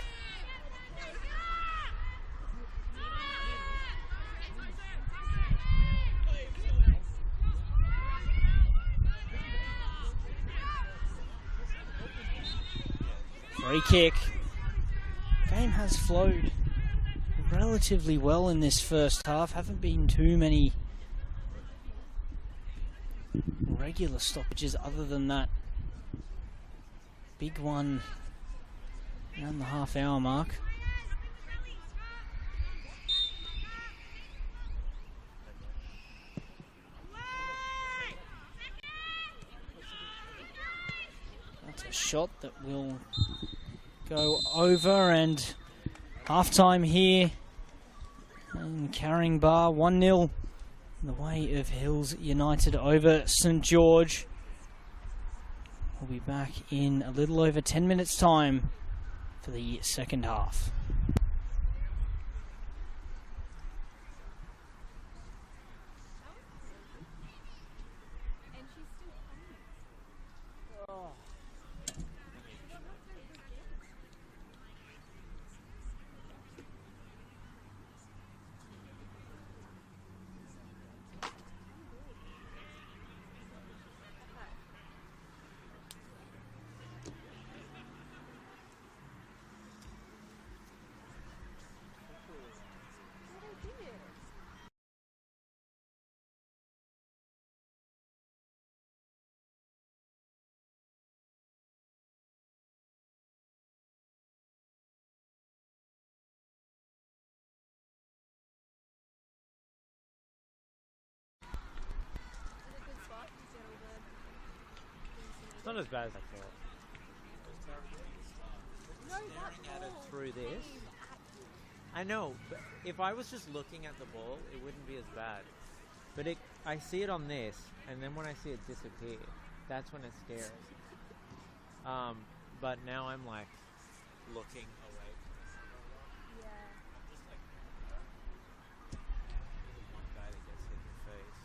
Free kick. Game has flowed relatively well in this first half. Haven't been too many regular stoppages other than that big one around the half-hour mark. That's a shot that will go over, and half-time here in Carrying Bar, 1-0 in the way of Hills United over St George. We'll be back in a little over 10 minutes' time for the second half. It's not as bad as I thought. Staring at it through this. I know, but if I was just looking at the ball, it wouldn't be as bad. But I see it on this, and then when I see it disappear, that's when it's scary. But now I'm like looking away. Yeah. Just like one guy that gets hit in the face.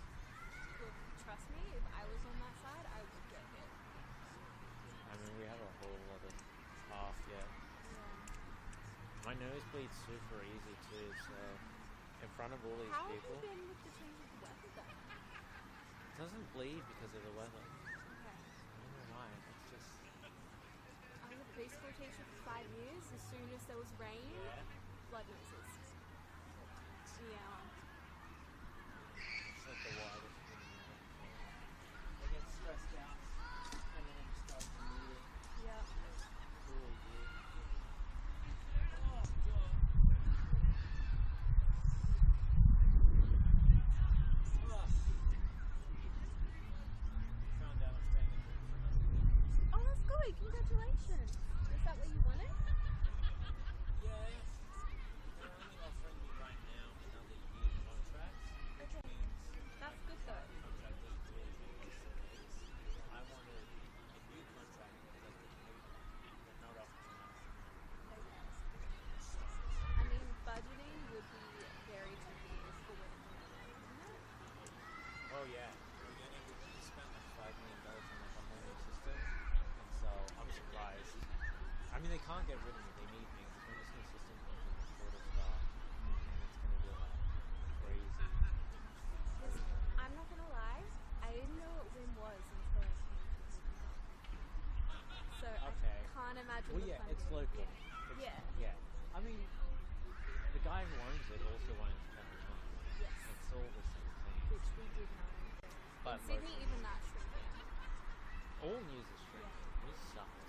Look, trust me, if I was on that side, I would get hit. I mean, we have a whole other half yet. Yeah. My nose bleeds super easy too, so in front of all these How people, have you been with the change of the weather though? it doesn't bleed because of the weather. Okay. I don't know why. It's just I was a preschool teacher for 5 years. As soon as there was rain, blood noses. Yeah. it's like the wildest thing in the world. I get stressed out and then start to need it. Yeah. Cool, dude. Found out I'm staying in here for another week. Oh, that's good. Congratulations. Is that what you wanted? Yeah, they're only offering me right now another year contract, which Okay. means That's good though. contract is really I wanted a new contract because I could move on. They're not offering us. Okay. I mean, budgeting would be very tricky for women, wouldn't it? Oh yeah, we're gonna spend like $5 million on like a whole new system, and so I'm surprised. I mean, they can't get rid of me. They need me. Because when this new system comes in, it's short of staff, and it's gonna be like crazy. Because I'm not gonna lie, I didn't know what Wim was until I came to Wollongong. So Okay. I can't imagine Well, the yeah, fun it's bit. local. Yeah. Yeah. I mean, the guy who owns it also owns Cameron Hunt. Yes. It's all the same thing. Which we did know. But In Sydney, local. even that's shrinking. All news is shrinking. News sucks.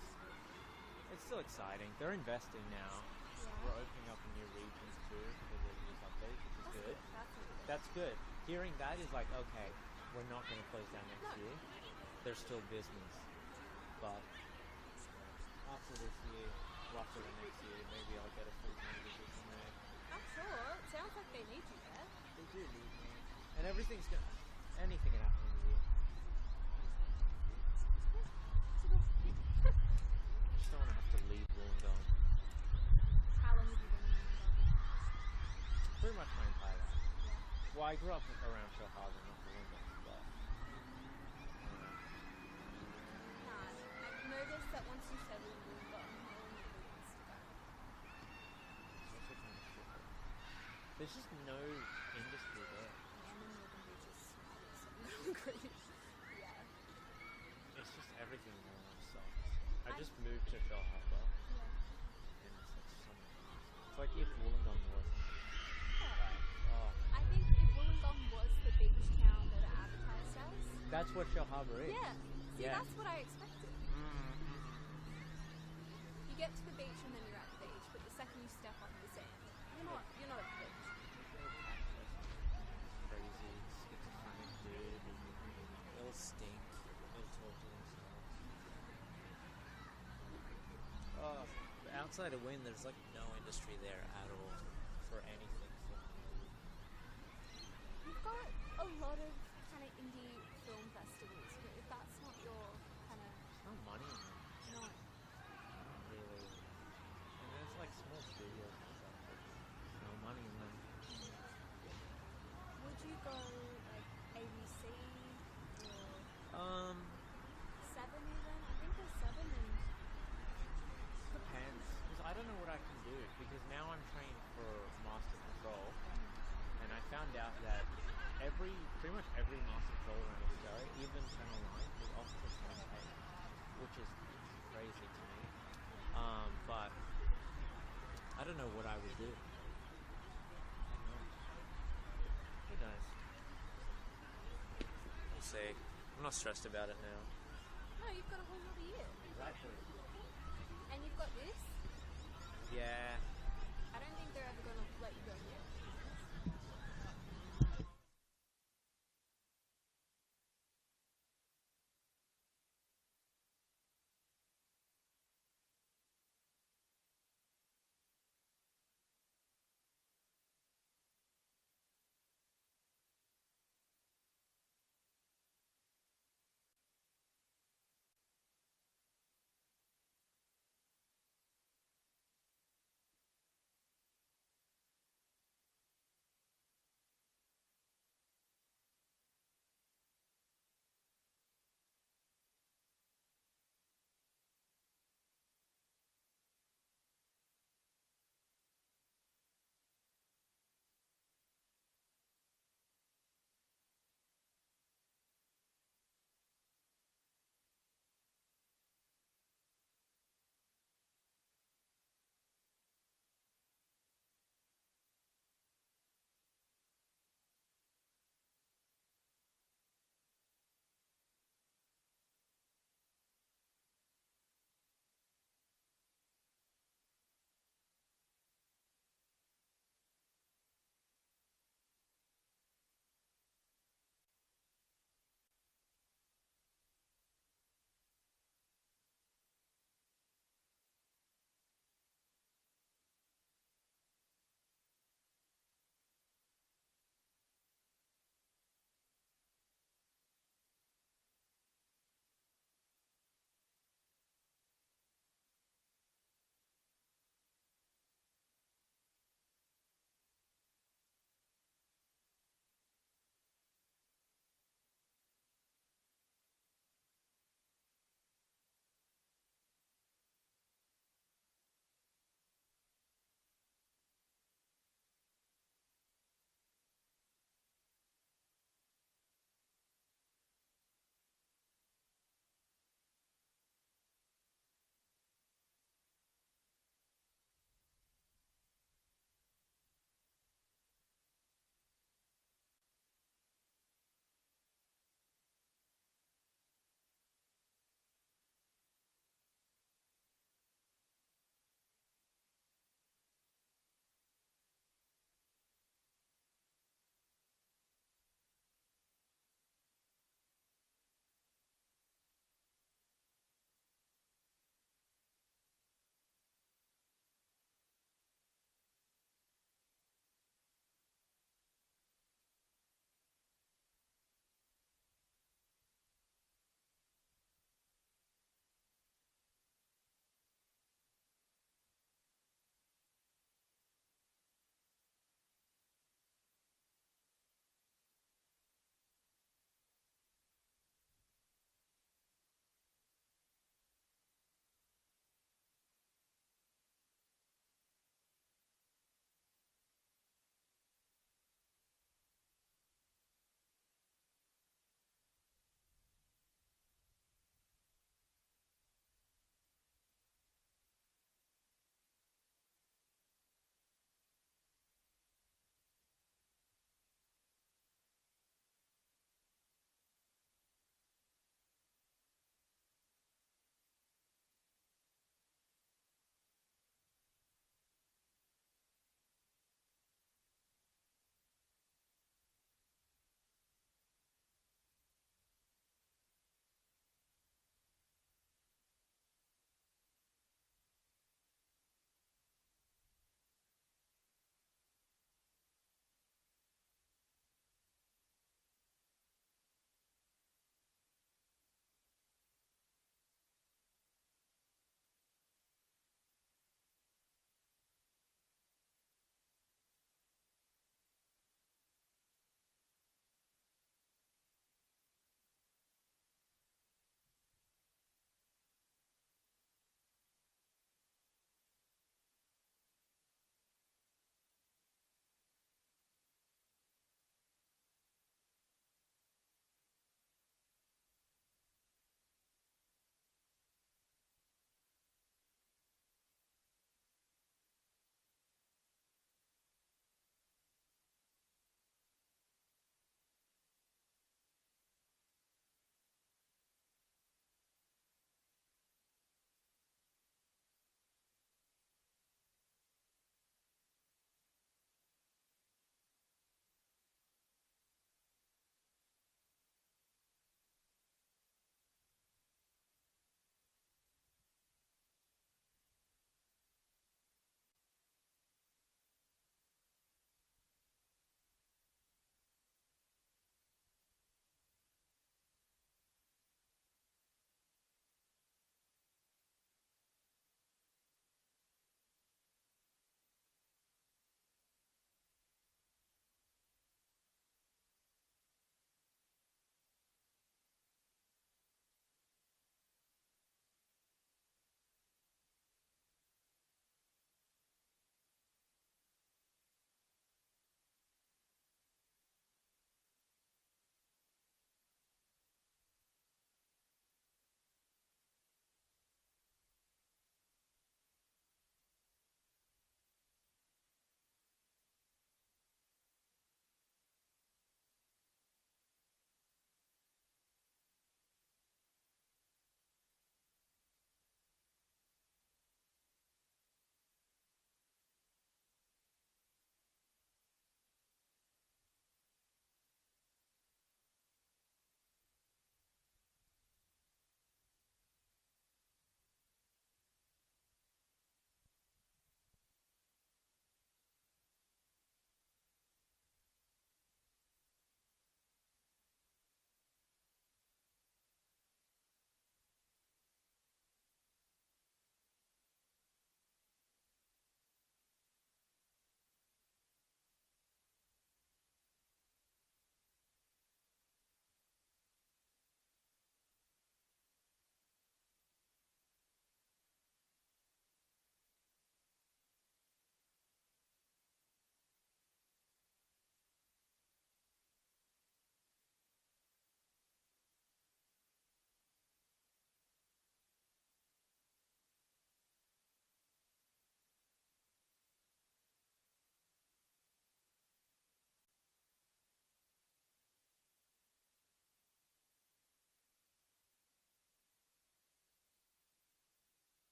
It's still exciting. They're investing now. We're opening up in new regions too because of the news update, which is That's good. good. That's good. Hearing that is like, okay, we're not going to close down next year. There's still business. But after this year, after the next year, maybe I'll get a full-time position there. I'm sure. It sounds like they need you there. They do need me. And anything can happen in a year. I just don't want to have to leave Wollongong. How long have you been in Wollongong? Pretty much my entire life. Yeah. Well, I grew up around Shell Harbour, not Wollongong, but I've noticed that once you settle in Wollongong, Holland begins to go. it's also kind of shit. There's just no industry there. And the Northern Beach is so concrete. Yeah. It's just everything in Wollongong sucks. I just moved to Shell Harbour, Yeah. It's like if Wollongong was. Like, oh, I think if Wollongong was the beach town that it advertised as, that's what Shell Harbour is. yeah. See, Yeah. that's what I expected. You get to the beach and then you're at the beach, but the second you step off the sand, you're not at the beach. Crazy, schizophrenic dude. They'll stink. They'll talk to themselves. Oh, but outside of Wynn, there's like no industry there at all for anything. You've got a lot of kind of indie film festivals, but if that's not your kind of No money in them, no, really. And there's like small studios and stuff, but no money in them. would you go like ABC or Seven even? I think there's Seven and Depends, because I don't know what I can do, because now I'm trained for Master Control, and I found out that pretty much every Master Control around Australia, even Channel 9, is offered a 10K, which is crazy to me. But I don't know what I would do. I don't know. Who knows? We'll see. I'm not stressed about it now. no, you've got a whole other year, Exactly. and you've got this. Yeah. I don't think they're ever going to let you go yet.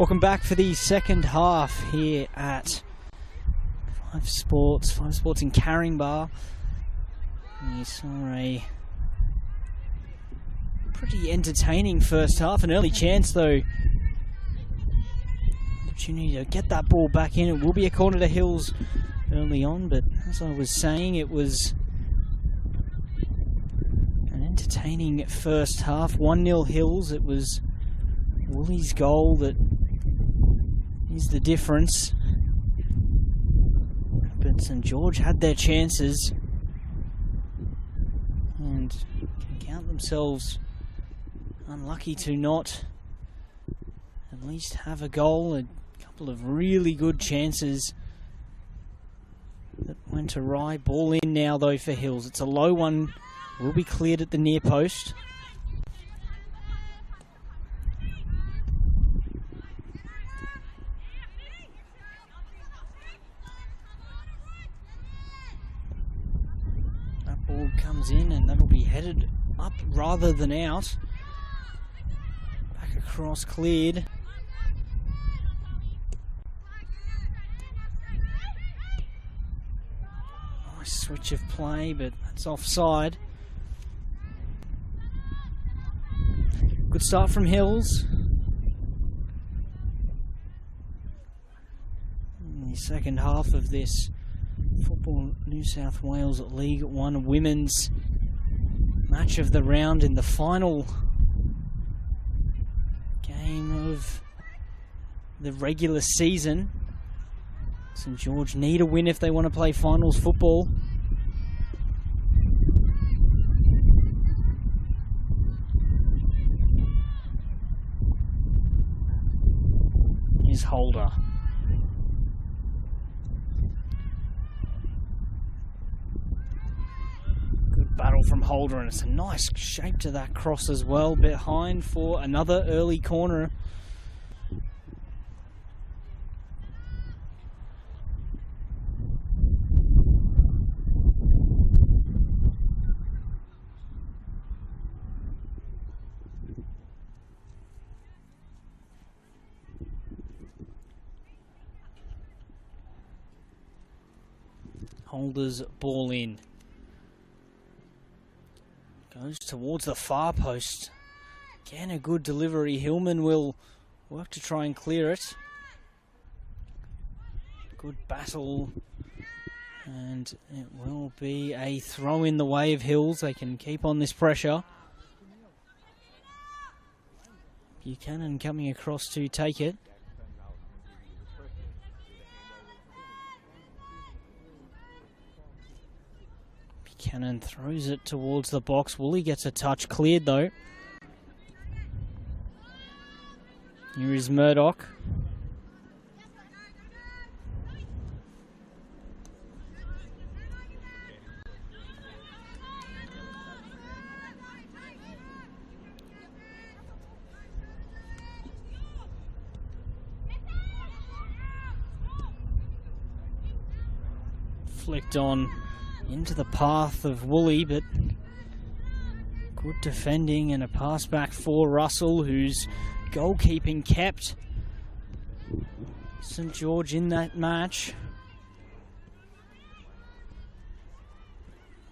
Welcome back for the second half here at Five Sports in Caringbah. You saw a pretty entertaining first half, an early chance though. Opportunity to get that ball back in. It will be a corner to Hills early on, but as I was saying, it was an entertaining first half. 1-0 Hills. It was Woolly's goal that is the difference. But St George had their chances and can count themselves unlucky to not at least have a goal. A couple of really good chances that went awry. Ball in now though for Hills. It's a low one. Will be cleared at the near post. That ball comes in and that'll be headed up rather than out. Back across, cleared. Nice switch of play, but that's offside. Good start from Hills. In the second half of this Football New South Wales League One Women's match of the round in the final game of the regular season. St George need a win if they want to play finals football. Here's Holder. Good battle from Holder, and it's a nice shape to that cross as well. Behind for another early corner. Holder's ball in. Goes towards the far post. Again, a good delivery. Hillman will work to try and clear it. Good battle. And it will be a throw in the way of Hills. They can keep on this pressure. Buchanan coming across to take it. Buchanan throws it towards the box. Woolley gets a touch cleared though. Here is Murdoch. Flicked on into the path of Woolley, but good defending and a pass back for Russell, whose goalkeeping kept St George in that match.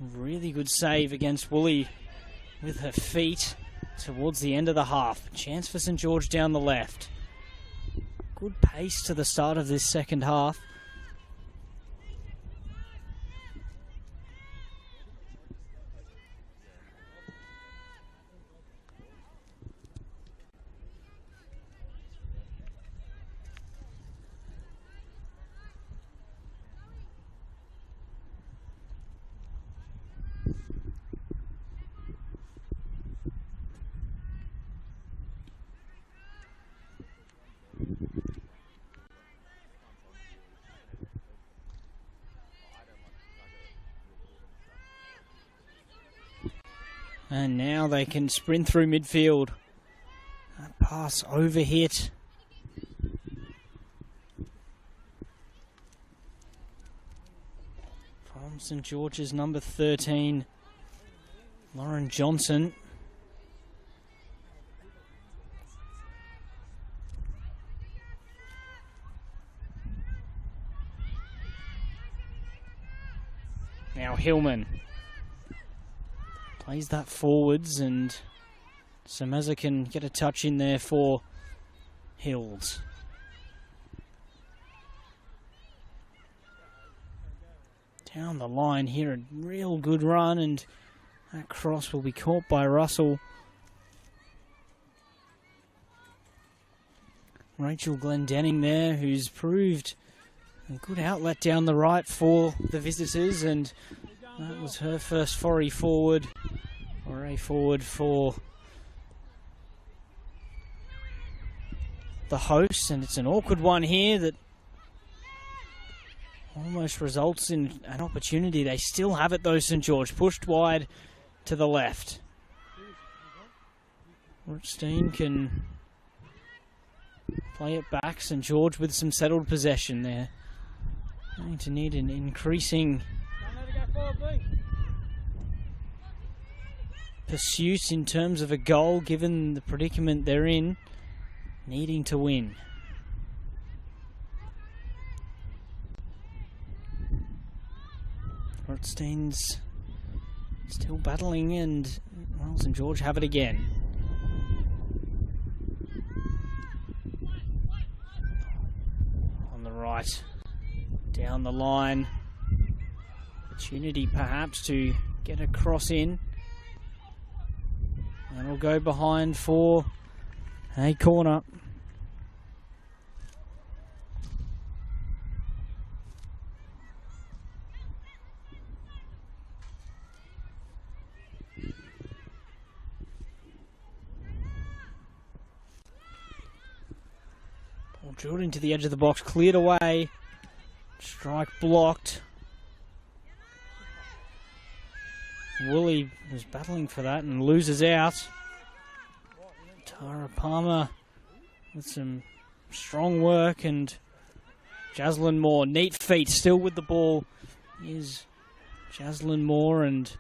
Really good save against Woolley with her feet towards the end of the half. Chance for St George down the left. Good pace to the start of this second half. And now they can sprint through midfield. That pass overhit. From St George's number 13, Lauren Johnson. Now Hillman plays that forwards, and Sameza can get a touch in there for Hills. Down the line here, a real good run, and that cross will be caught by Russell. Rachel Glendenning there, who's proved a good outlet down the right for the visitors, and that was her first foray forward, or a forward for the hosts, and it's an awkward one here that almost results in an opportunity. They still have it though, St George, pushed wide to the left. Rothstein can play it back. St George with some settled possession there. Going to need an increasing pursuit in terms of a goal, given the predicament they're in, needing to win. Rothstein's still battling, and well, St George have it again. On the right, down the line, opportunity perhaps to get a cross in, and it'll go behind for a corner. Drilled into the edge of the box, cleared away, strike blocked. Woolley was battling for that and loses out. Tara Palmer with some strong work, and Jaslyn Moore, neat feet, still with the ball is Jaslyn Moore, and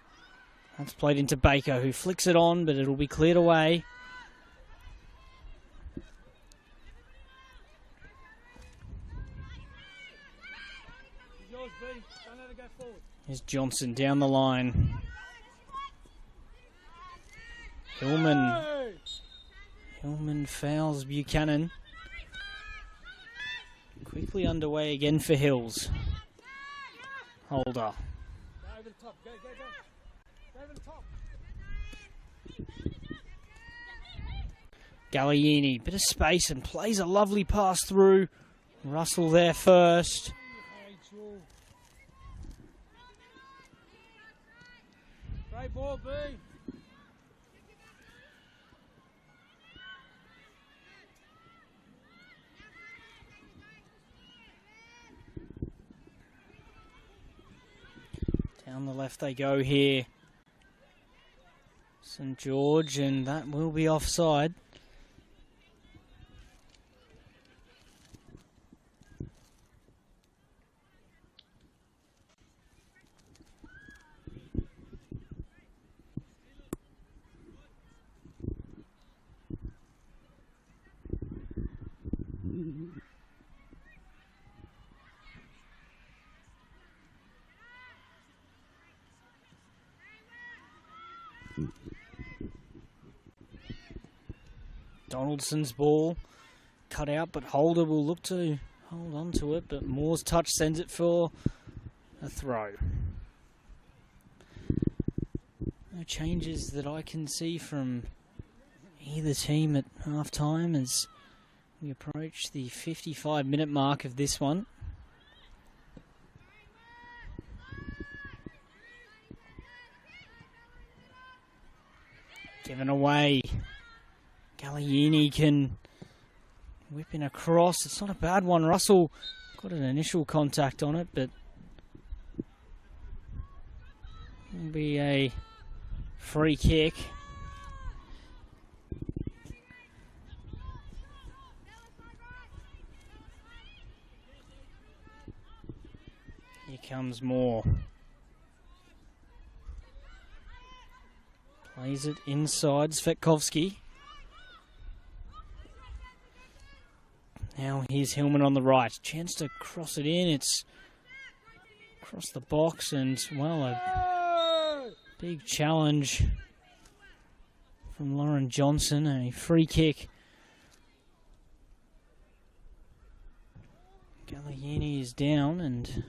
that's played into Baker, who flicks it on, but it'll be cleared away. Here's Johnson down the line. Hillman fouls Buchanan. Quickly underway again for Hills. Holder. Galliini, bit of space and plays a lovely pass through. Russell there first. Great ball, B. Down the left they go here. St George, and that will be offside. Donaldson's ball cut out, but Holder will look to hold on to it, but Moore's touch sends it for a throw. No changes that I can see from either team at half time as we approach the 55-minute mark of this one. Given away. Galliini can whip in a cross. It's not a bad one. Russell got an initial contact on it, but it'll be a free kick. Here comes Moore. Plays it inside Svetkovsky. Now here's Hillman on the right. Chance to cross it in. It's across the box, and, well, a big challenge from Lauren Johnson, a free kick. Gallieni is down, and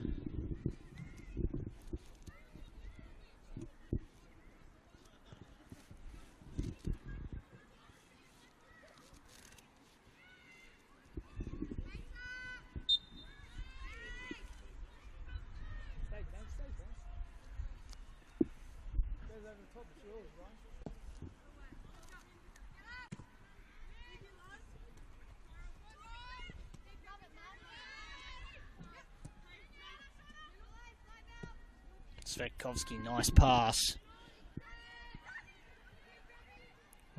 Svetkovsky, nice pass.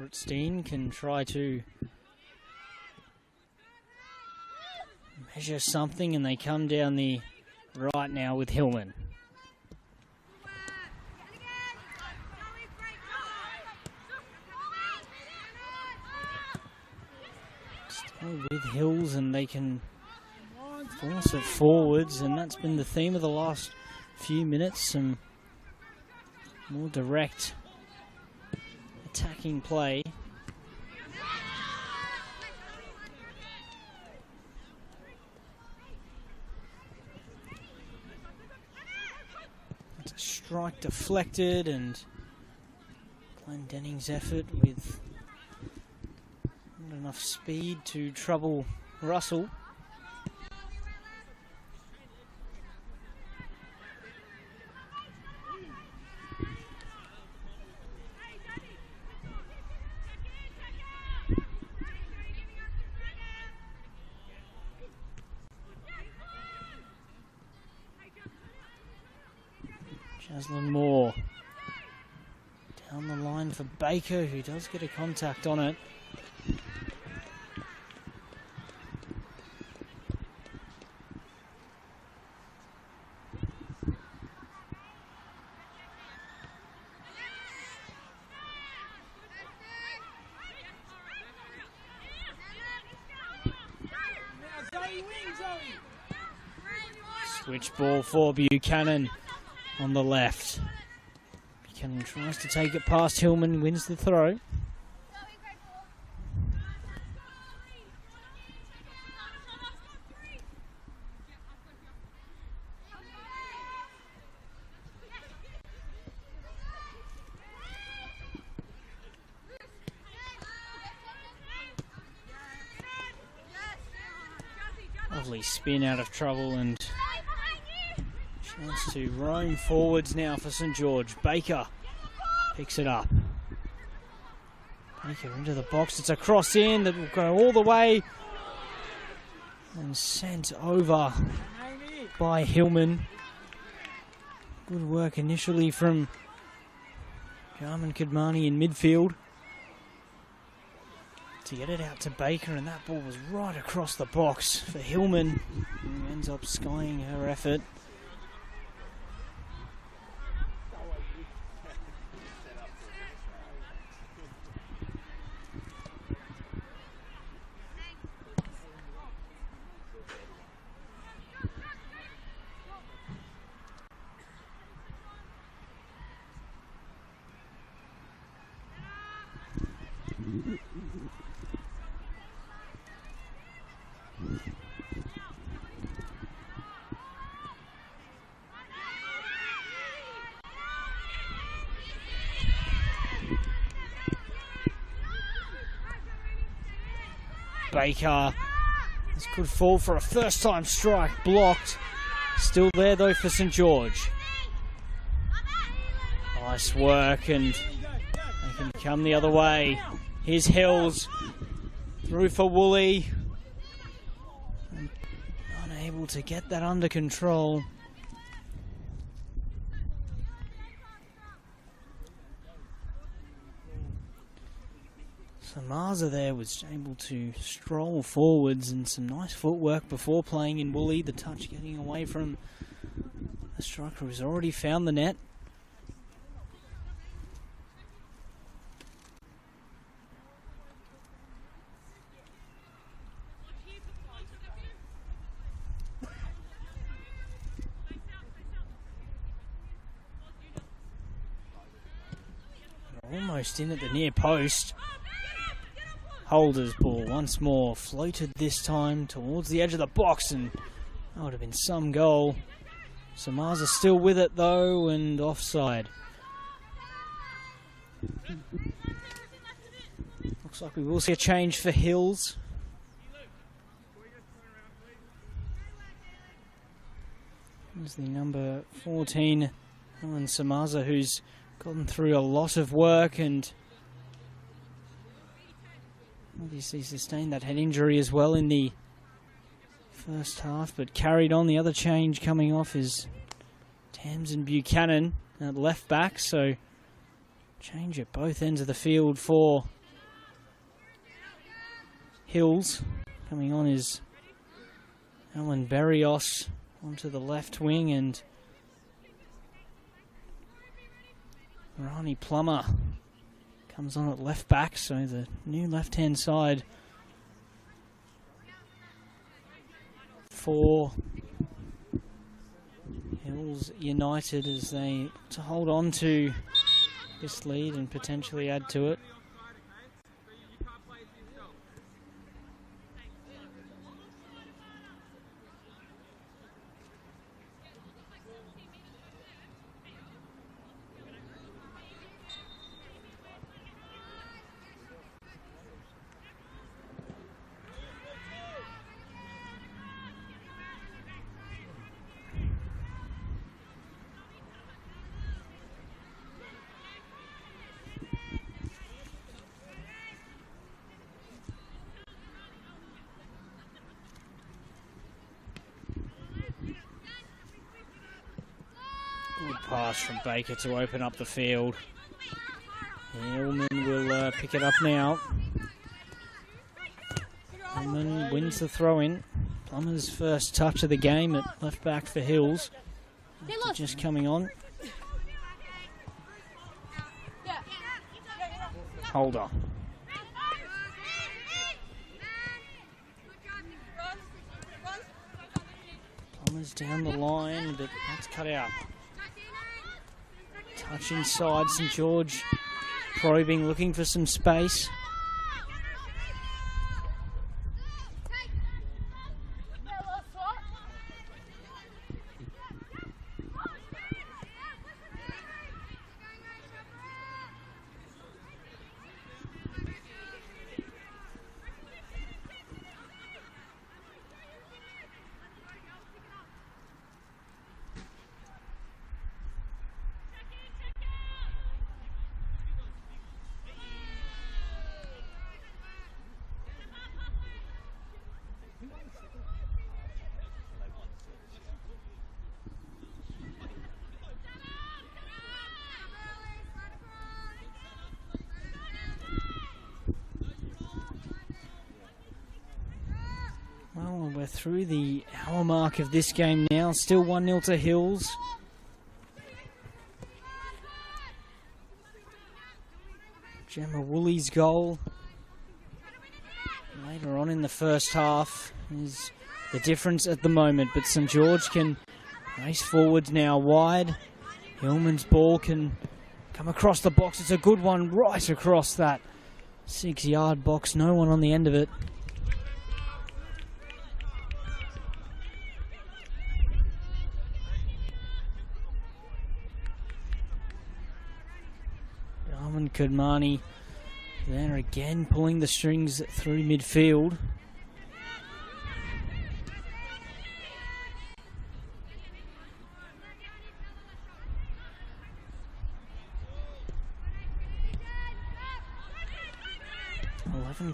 Rutstein can try to measure something, and they come down the right now with Hillman. Still with Hills, and they can force it forwards, and that's been the theme of the last few minutes. Some more direct attacking play. It's a strike deflected, and Glenn Denning's effort with not enough speed to trouble Russell. Jaslyn Moore down the line for Baker, who does get a contact on it. Switch ball for Buchanan on the left. Buchanan tries to take it past Hillman, wins the throw. Lovely spin out of trouble, and chance to roam forwards now for St George. Baker picks it up. Baker into the box. It's a cross in that will go all the way and sent over by Hillman. Good work initially from Jarman Kadmani in midfield to get it out to Baker, and that ball was right across the box for Hillman, who ends up skying her effort. Baker, this could fall for a first time strike, blocked. Still there though for St George. Nice work, and they can come the other way. Here's Hills, through for Woolley. Unable to get that under control. Maza there was able to stroll forwards, and some nice footwork before playing in Woolley. The touch getting away from the striker who's already found the net. almost in at the near post. Holder's ball once more, floated this time towards the edge of the box, and that would have been some goal. Samaza still with it though, and offside. Looks like we will see a change for Hills. There's the number 14, Helen Samaza, who's gotten through a lot of work and obviously sustained that head injury as well in the first half, but carried on. The other change coming off is Tamsin Buchanan at left back, so change at both ends of the field for Hills. Coming on is Alan Berrios onto the left wing, and Rani Plummer comes on at left back, so the new left-hand side for Hills United as they to hold on to this lead and potentially add to it. Good pass from Baker to open up the field. Hillman will pick it up now. Hillman wins the throw-in. Plummer's first touch of the game at left back for Hills. Just coming on. Holder. Plummer's down the line, but that's cut out. Touch inside, St George probing, looking for some space. Well, we're through the hour mark of this game now. Still 1-0 to Hills. Gemma Woolley's goal later on in the first half is the difference at the moment. But St George can race forwards now wide. Hillman's ball can come across the box. It's a good one right across that 6-yard box. No one on the end of it. Kudmani there again, pulling the strings through midfield.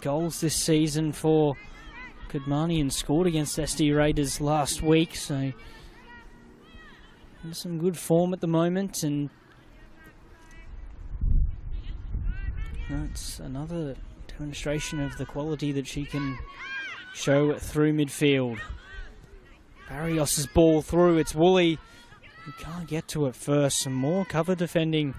Goals this season for Kudmani and scored against SD Raiders last week, so in some good form at the moment, and that's another demonstration of the quality that she can show through midfield. Barrios' ball through, it's Woolley. He can't get to it first. Some more cover defending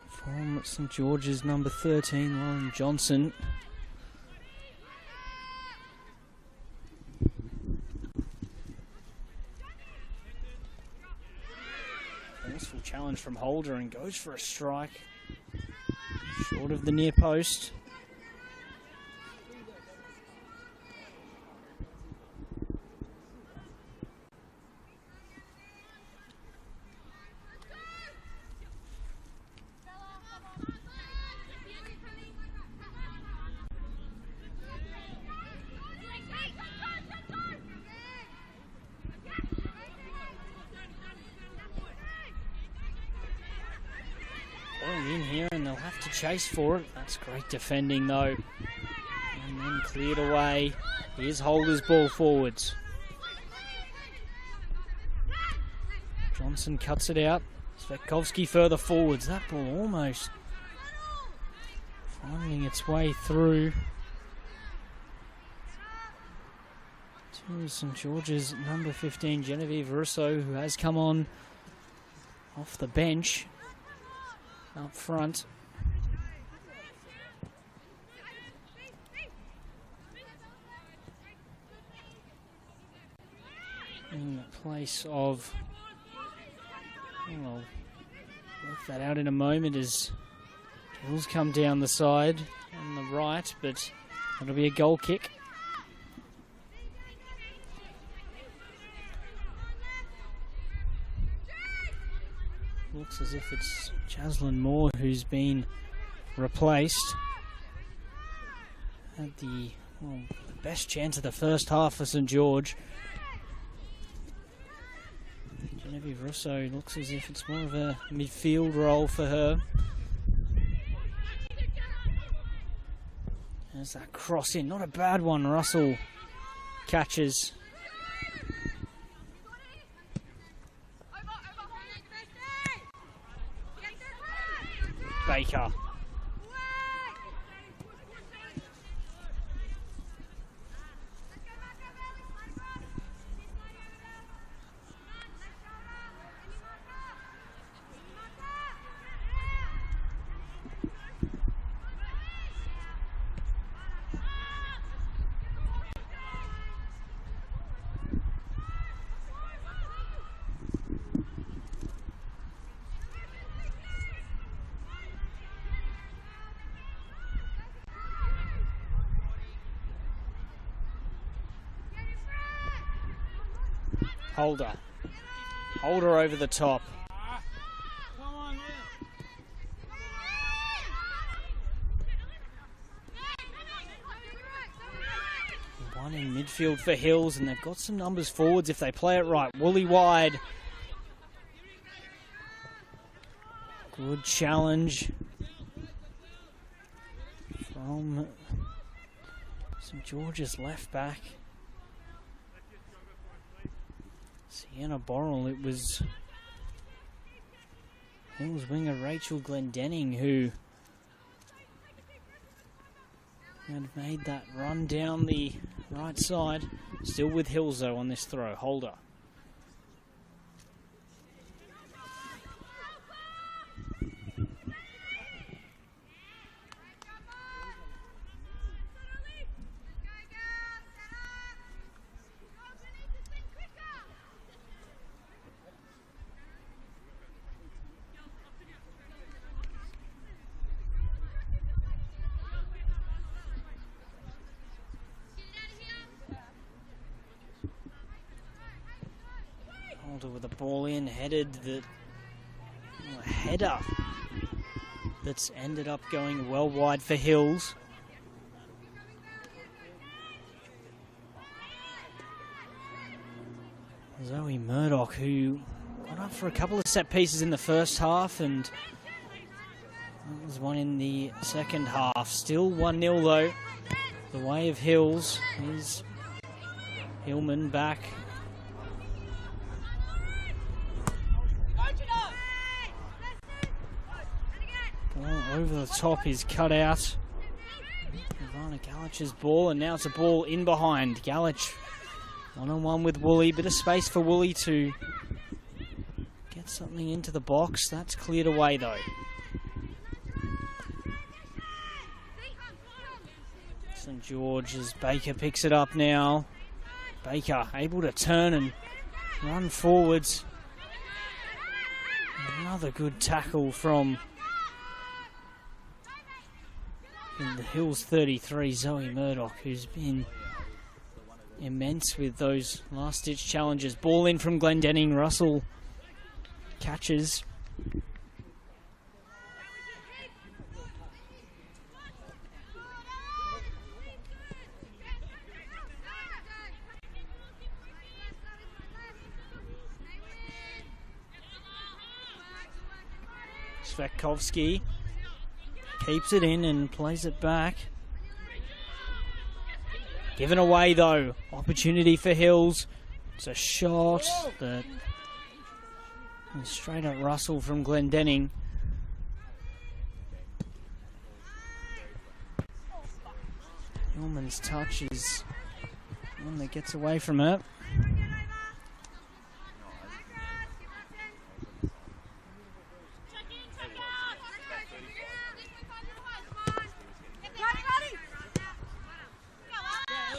from St George's number 13, Lauren Johnson. challenge from Holder and goes for a strike. Short of the near post. In here and they'll have to chase for it. That's great defending though. And then cleared away. Here's Holder's ball forwards. Johnson cuts it out. Svetkovsky further forwards. That ball almost finding its way through to St George's number 15, Genevieve Russo, who has come on off the bench. Up front. In the place of, well, work that out in a moment as Hills come down the side on the right, but it'll be a goal kick. Looks as if it's Jaslyn Moore who's been replaced. Had the best chance of the first half for St George. Genevieve Russo looks as if it's more of a midfield role for her. There's that cross in, not a bad one. Russell catches. Baker. Holder over the top. One in midfield for Hills, and they've got some numbers forwards if they play it right. Woolley wide. Good challenge from St George's left back. Sienna Borrell, it was Hills winger Rachel Glendenning who had made that run down the right side. Still with Hills though on this throw. Holder. With a ball in, headed the header that's ended up going well wide for Hills. Zoe Murdoch, who got up for a couple of set pieces in the first half, and that was one in the second half. Still 1-0 though. The way of Hills is Hillman back. Over the top is cut out. Ivana Galich's ball, and now it's a ball in behind. Galich one-on-one with Woolley. Bit of space for Woolley to get something into the box. That's cleared away though. St George's Baker picks it up now. Baker able to turn and run forwards. Another good tackle from in the Hills 33, Zoe Murdoch, who's been immense with those last-ditch challenges. Ball in from Glendenning. Russell catches. Svetkovsky keeps it in and plays it back. Given away though. Opportunity for Hills. It's a shot that is straight at Russell from Glendenning. Hillman's touch is one that gets away from it.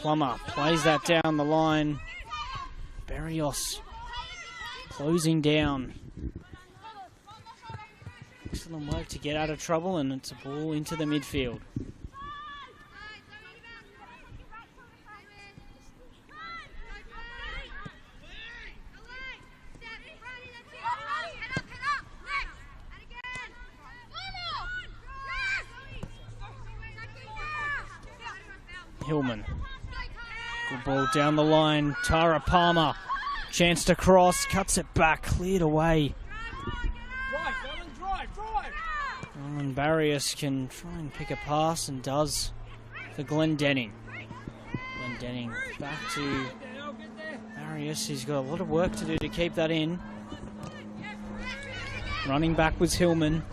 Plummer plays that down the line. Barrios closing down. Excellent work to get out of trouble, and it's a ball into the midfield. Hillman. Good ball down the line. Tara Palmer. Chance to cross. Cuts it back. Cleared away. And Barrios can try and pick a pass and does for Glendenning. Glendenning back to Barrios. He's got a lot of work to do to keep that in. Running back was Hillman.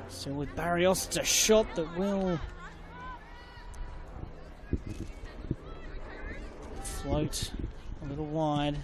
Still with Barrios. It's a shot that will float a little wide.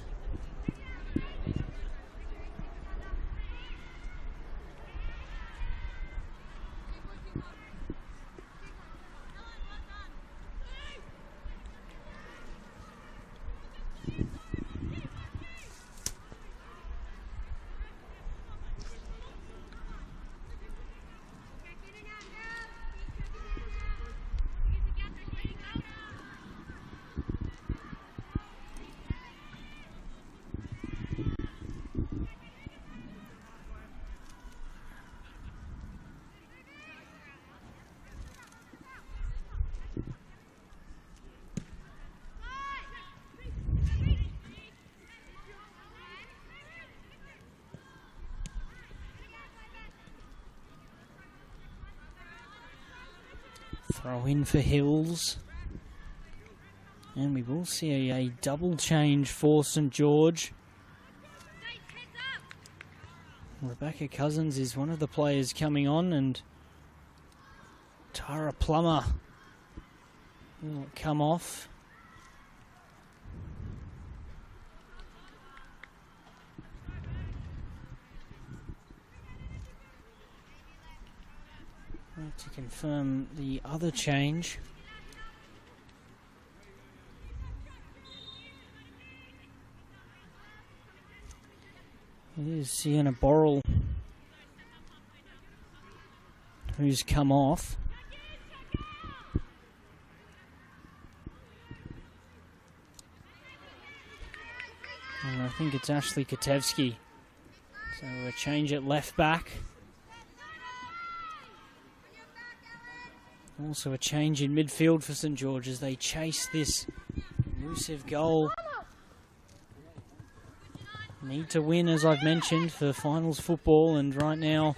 Throw in for Hills. And we will see a double change for St George. Rebecca Cousins is one of the players coming on, and Tara Plummer will come off. To confirm the other change. It is Sienna Borrell who's come off. And I think it's Ashley Katevsky. So a change at left back. Also a change in midfield for St George as they chase this elusive goal. Need to win, as I've mentioned, for finals football, and right now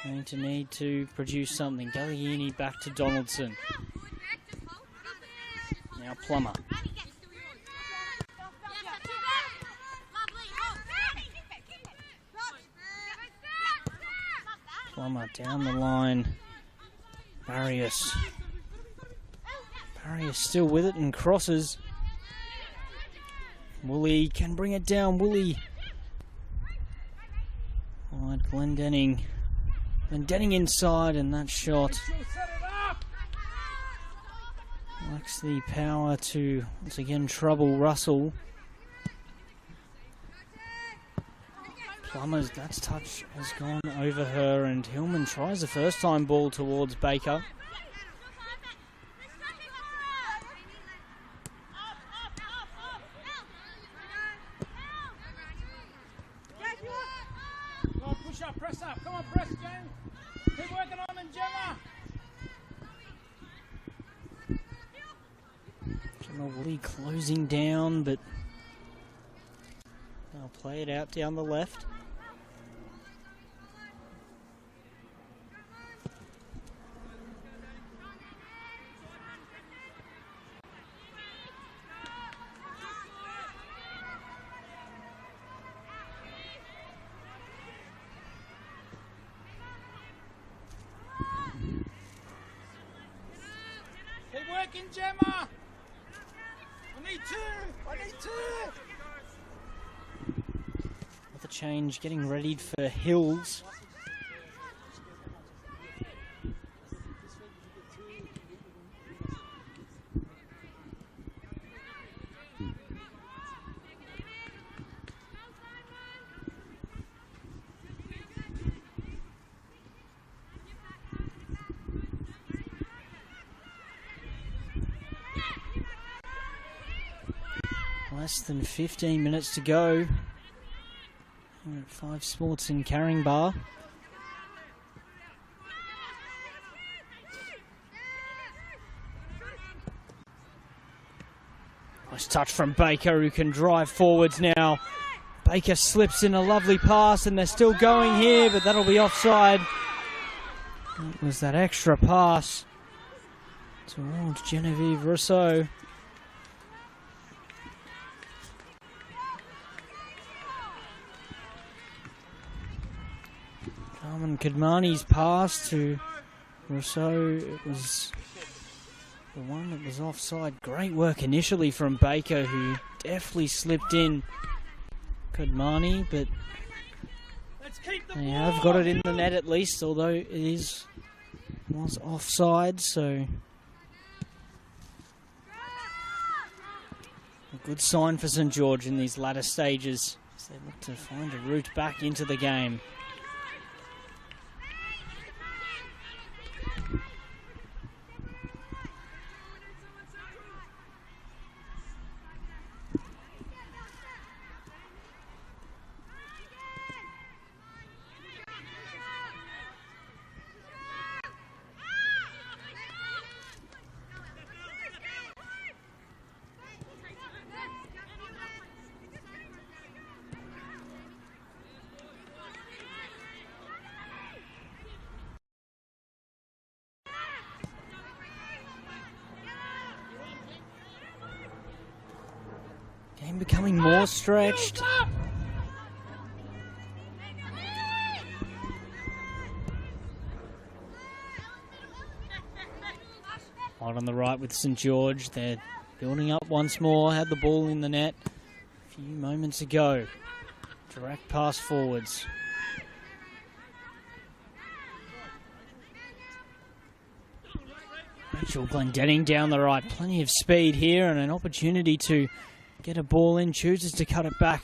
going to need to produce something. Galliini back to Donaldson. Now Plummer. Plummer down the line. Barrios. Barrios still with it and crosses. Woolley can bring it down. Woolley. Wide Glendenning. Glendenning inside, and that shot lacks the power to once again trouble Russell. Plummer's, that's touch has gone over her, and Hillman tries the first time ball towards Baker. Come on, push up, press up. Come on, press, James. Keep working on them, Gemma. Gemma Woody closing down, but they'll play it out down the left. Keep working, Gemma. I need two. Another change getting ready for Hills. Less than 15 minutes to go. We're at 5 Sports in Caringbah. Nice touch from Baker, who can drive forwards now. Baker slips in a lovely pass, and they're still going here, but that'll be offside. It was that extra pass towards Genevieve Rousseau. Carmen Kadmani's pass to Rousseau, it was the one that was offside. Great work initially from Baker, who deftly slipped in Kadmani, but they have got it in the net at least, although it was offside, so a good sign for St George in these latter stages as they look to find a route back into the game. Game becoming more stretched. Out on the right with St George. They're building up once more. Had the ball in the net a few moments ago. Direct pass forwards. Rachel Glendenning down the right. Plenty of speed here and an opportunity to get a ball in. Chooses to cut it back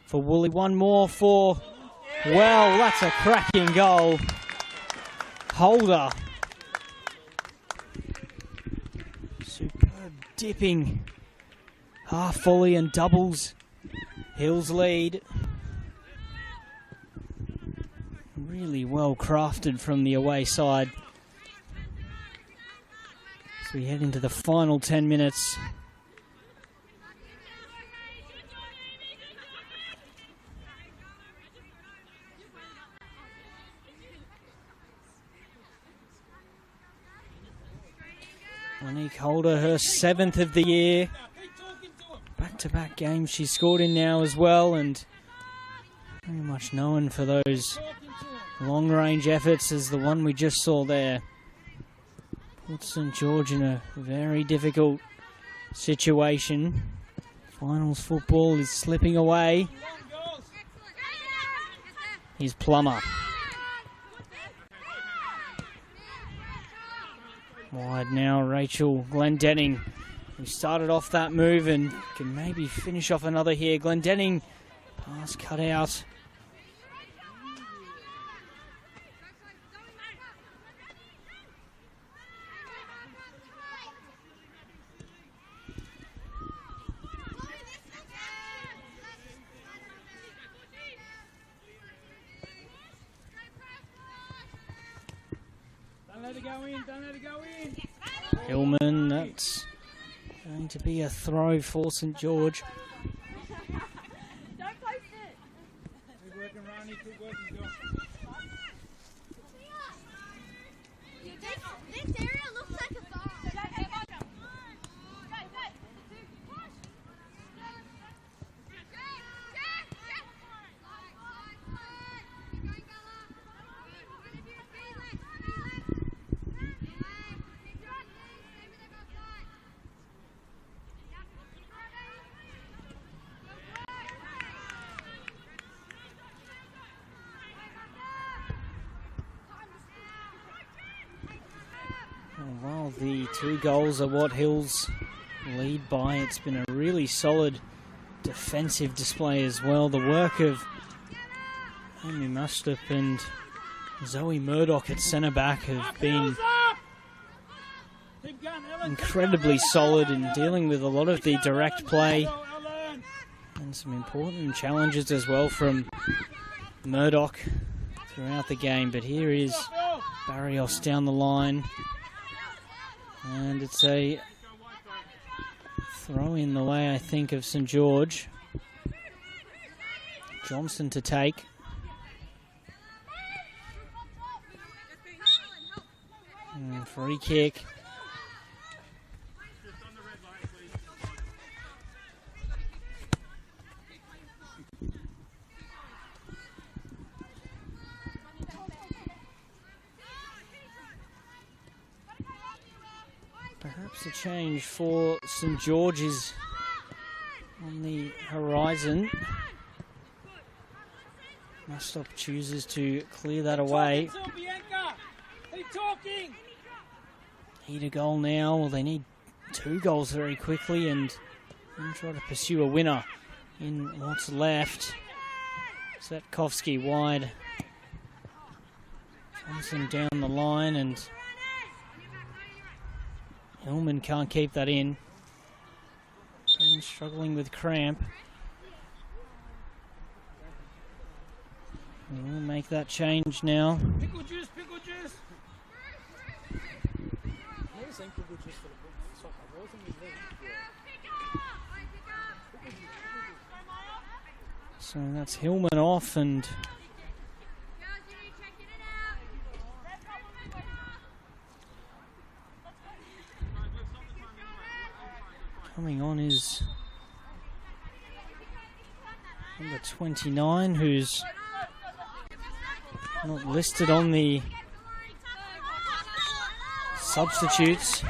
for Woolley. One more for... Well, that's a cracking goal. Holder. Superb dipping. Half volley and doubles. Hills lead. Really well crafted from the away side. As we head into the final 10 minutes. Monique Holder, her 7th of the year. Back-to-back games she's scored in now as well, and very much known for those long-range efforts as the one we just saw there. Put St George in a very difficult situation. Finals football is slipping away. Here's Plummer. Wide now, Rachel Glendenning, who started off that move and can maybe finish off another here. Glendenning, pass cut out. let it go in, don't let it go in. Hillman, that's going to be a throw for St George. Don't post it. Keep working, Ronnie, keep working, go. This area looks like a farm. While the 2 goals are what Hills lead by, it's been a really solid defensive display as well. The work of Amy Mustup and Zoe Murdoch at centre back have been incredibly solid in dealing with a lot of the direct play and some important challenges as well from Murdoch throughout the game. But here is Barrios down the line. And it's a throw in the way, I think, of St George. Johnson to take. And free kick. Perhaps a change for St George's on the horizon. Mustop chooses to clear that away. Need a goal now. Well, they need 2 goals very quickly and try to pursue a winner in what's left. Zetkovsky wide. Johnson down the line and Hillman can't keep that in. And struggling with cramp. We'll make that change now. Pickle juice, pickle juice. Never seen pickle juice for the soccer. Wasn't it? So that's Hillman off and coming on is number 29, who's not listed on the substitutes.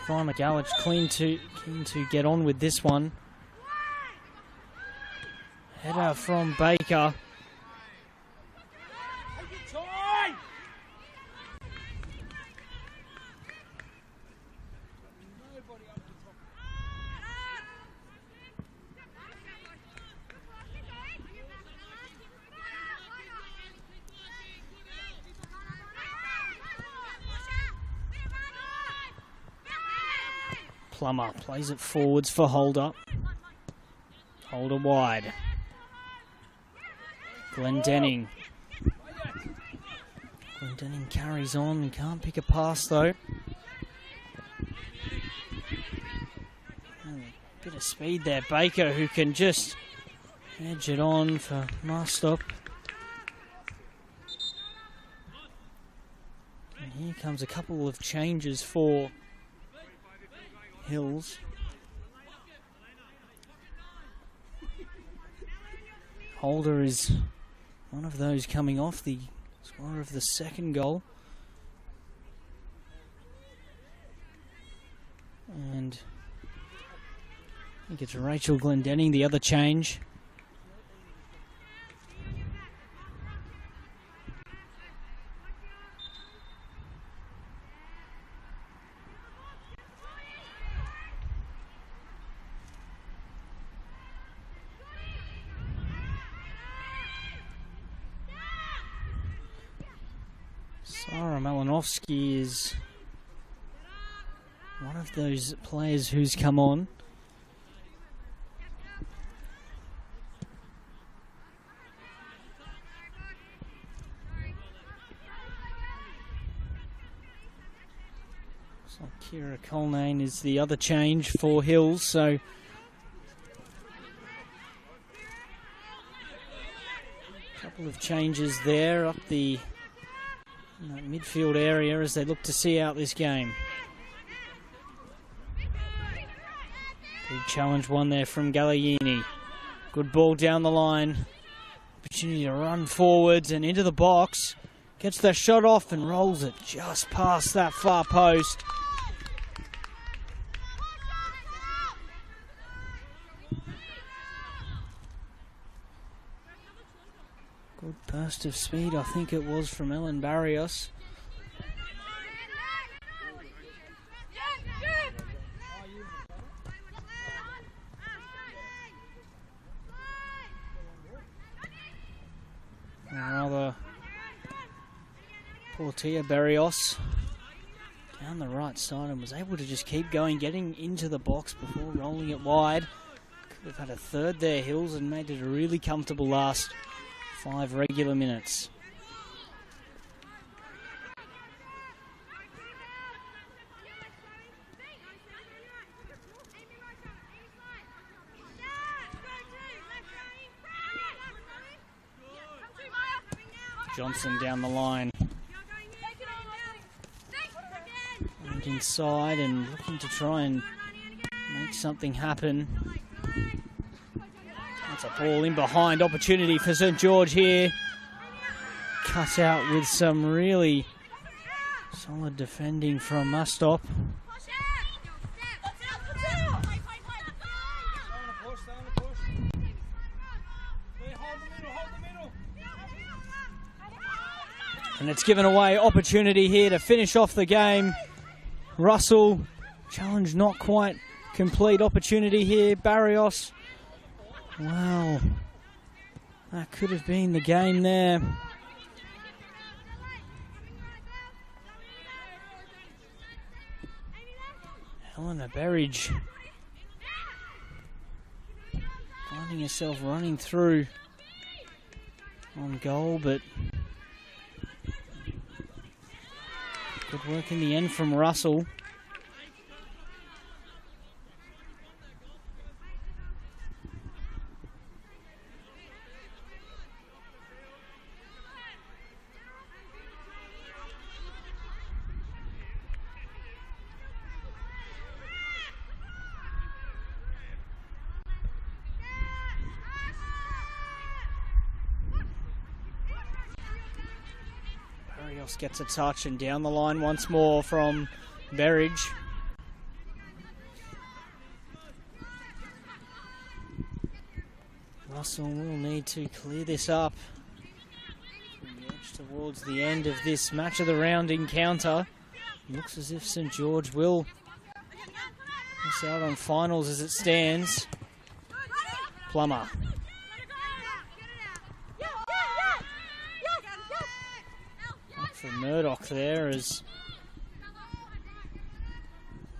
Brian McGowan keen to get on with this one. Header from Baker. Plummer plays it forwards for Holder. Holder wide. Glendenning. Glendenning carries on and can't pick a pass though. And a bit of speed there. Baker, who can just edge it on for Mustop. And here comes a couple of changes for Hills. Holder is one of those coming off, the scorer of the second goal. And I think it's Rachel Glendenning, the other change. Sarah Malinovsky is one of those players who's come on. Kira Colnane is the other change for Hills, so a couple of changes there up the midfield area as they look to see out this game. Big challenge one there from Galliini. Good ball down the line. Opportunity to run forwards and into the box. Gets that shot off and rolls it just past that far post. Good burst of speed, I think it was, from Ellen Barrios. Rather, Portia Barrios down the right side and was able to just keep going, getting into the box before rolling it wide. Could have had a third there, Hills, and made it a really comfortable last 5 regular minutes. Johnson down the line. And inside and looking to try and make something happen. That's a ball in behind. Opportunity for St George here. Cut out with some really solid defending from Mustop. And it's given away. Opportunity here to finish off the game. Russell, challenge not quite complete. Opportunity here. Barrios. Wow. That could have been the game there. Helena Berridge finding herself running through on goal, but good work in the end from Russell. Gets a touch and down the line once more from Berridge. Russell will need to clear this up. We edge towards the end of this match of the round encounter. Looks as if St George will miss out on finals as it stands. Plummer. For Murdoch there as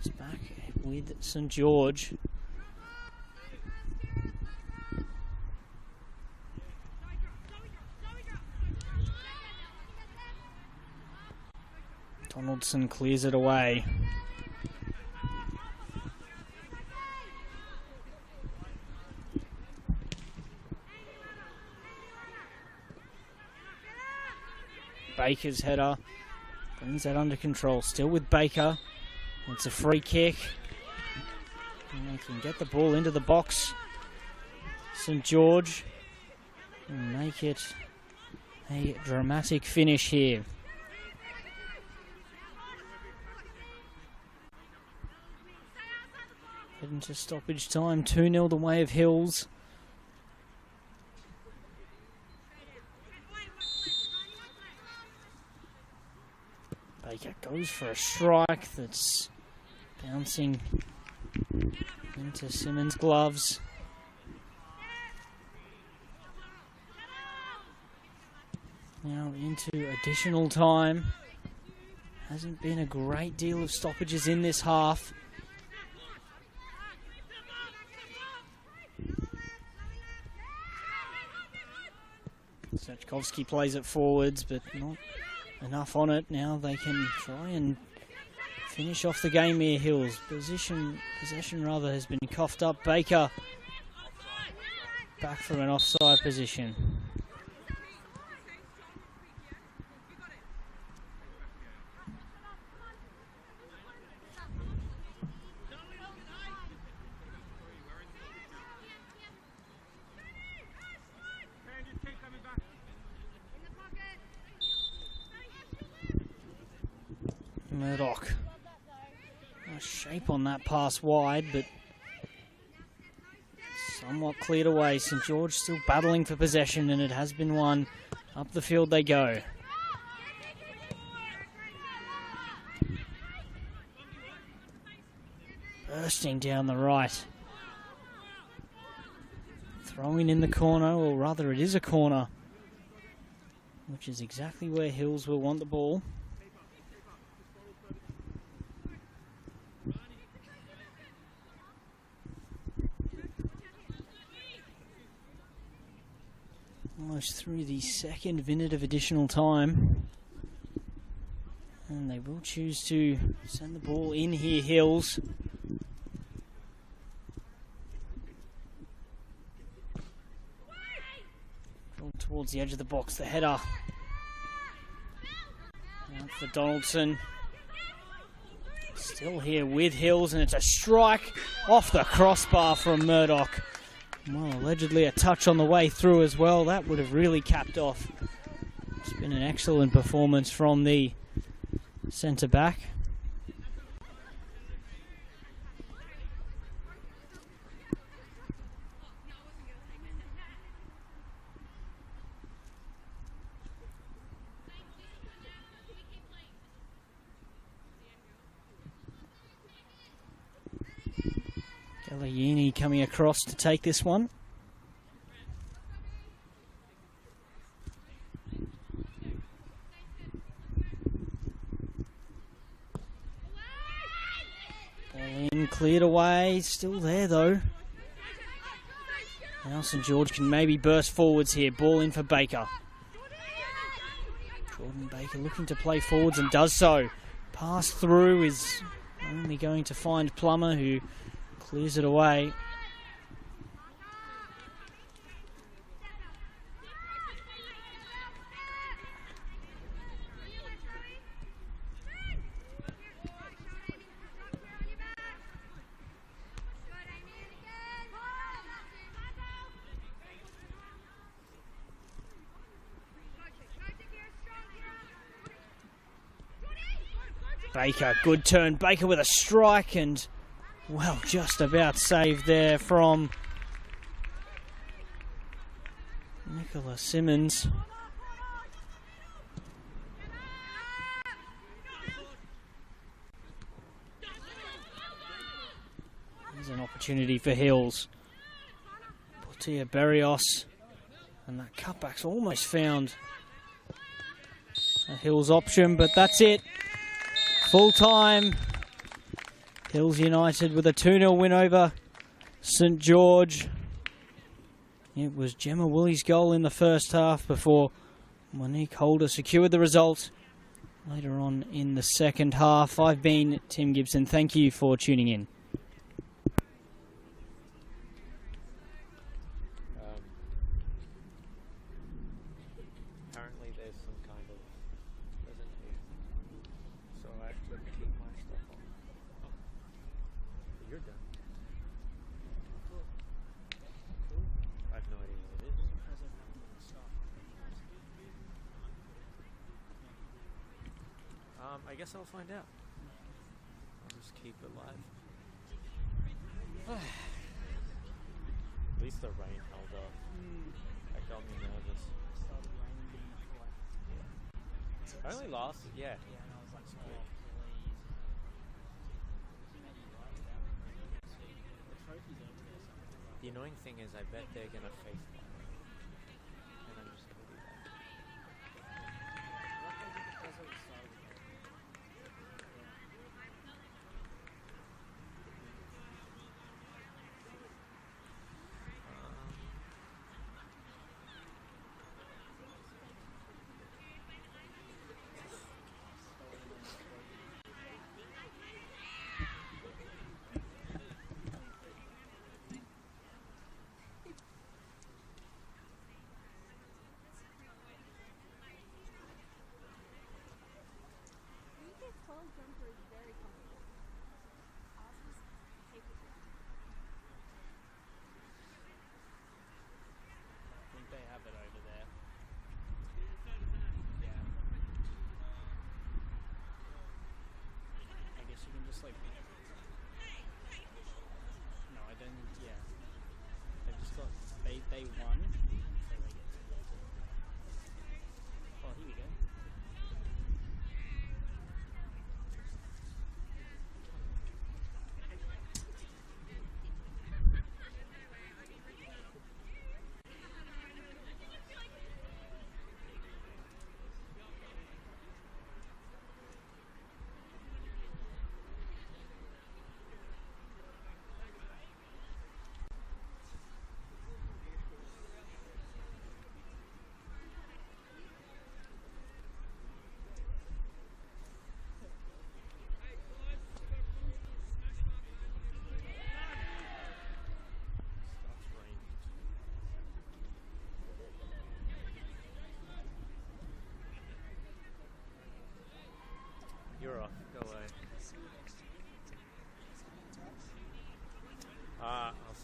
he's back with St George. Donaldson clears it away. Baker's header brings that under control. Still with Baker. It's a free kick. And they can get the ball into the box. St George and make it a dramatic finish here. Heading to stoppage time. 2-0 the way of Hills. Baker goes for a strike that's bouncing into Simmons' gloves. Now into additional time. Hasn't been a great deal of stoppages in this half. Sachkovsky plays it forwards, but not enough on it. Now they can try and finish off the game here, Hills. Possession rather has been coughed up. Baker back from an offside position. Murdoch. Nice shape on that pass wide, but somewhat cleared away. St George still battling for possession, and it has been won. Up the field they go. Bursting down the right. Throwing in the corner, or rather it is a corner, which is exactly where Hills will want the ball. Almost through the second minute of additional time. And they will choose to send the ball in here, Hills. Drawn towards the edge of the box, the header. Out for Donaldson. Still here with Hills, and it's a strike off the crossbar from Murdoch. Well, allegedly a touch on the way through as well. That would have really capped off. It's been an excellent performance from the centre back. Galliini coming across to take this one. Ball in, cleared away, still there though. Now St George can maybe burst forwards here. Ball in for Baker. Jordan Baker looking to play forwards and does so. Pass through is only going to find Plummer, who clears it away. Baker, good turn. Baker with a strike, and well, just about saved there from Nicola Simmons. There's an opportunity for Hills. Portia Berrios, and that cutback's almost found a Hills option, but that's it. Full time. Hills United with a 2-0 win over St George. It was Gemma Woolley's goal in the first half before Monique Holder secured the result later on in the second half. I've been Tim Gibson. Thank you for tuning in. Apparently there's some kind of presentation, so I have to keep my stuff on. You're done. I have no idea what it is. I guess I'll find out. I'll just keep it live. At least the rain held off. That got me nervous. Only lasted, yeah. The annoying thing is I bet they're going to face that. And I'm just going to do that.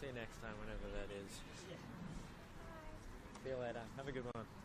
See you next time, whenever that is. See you later. Have a good one.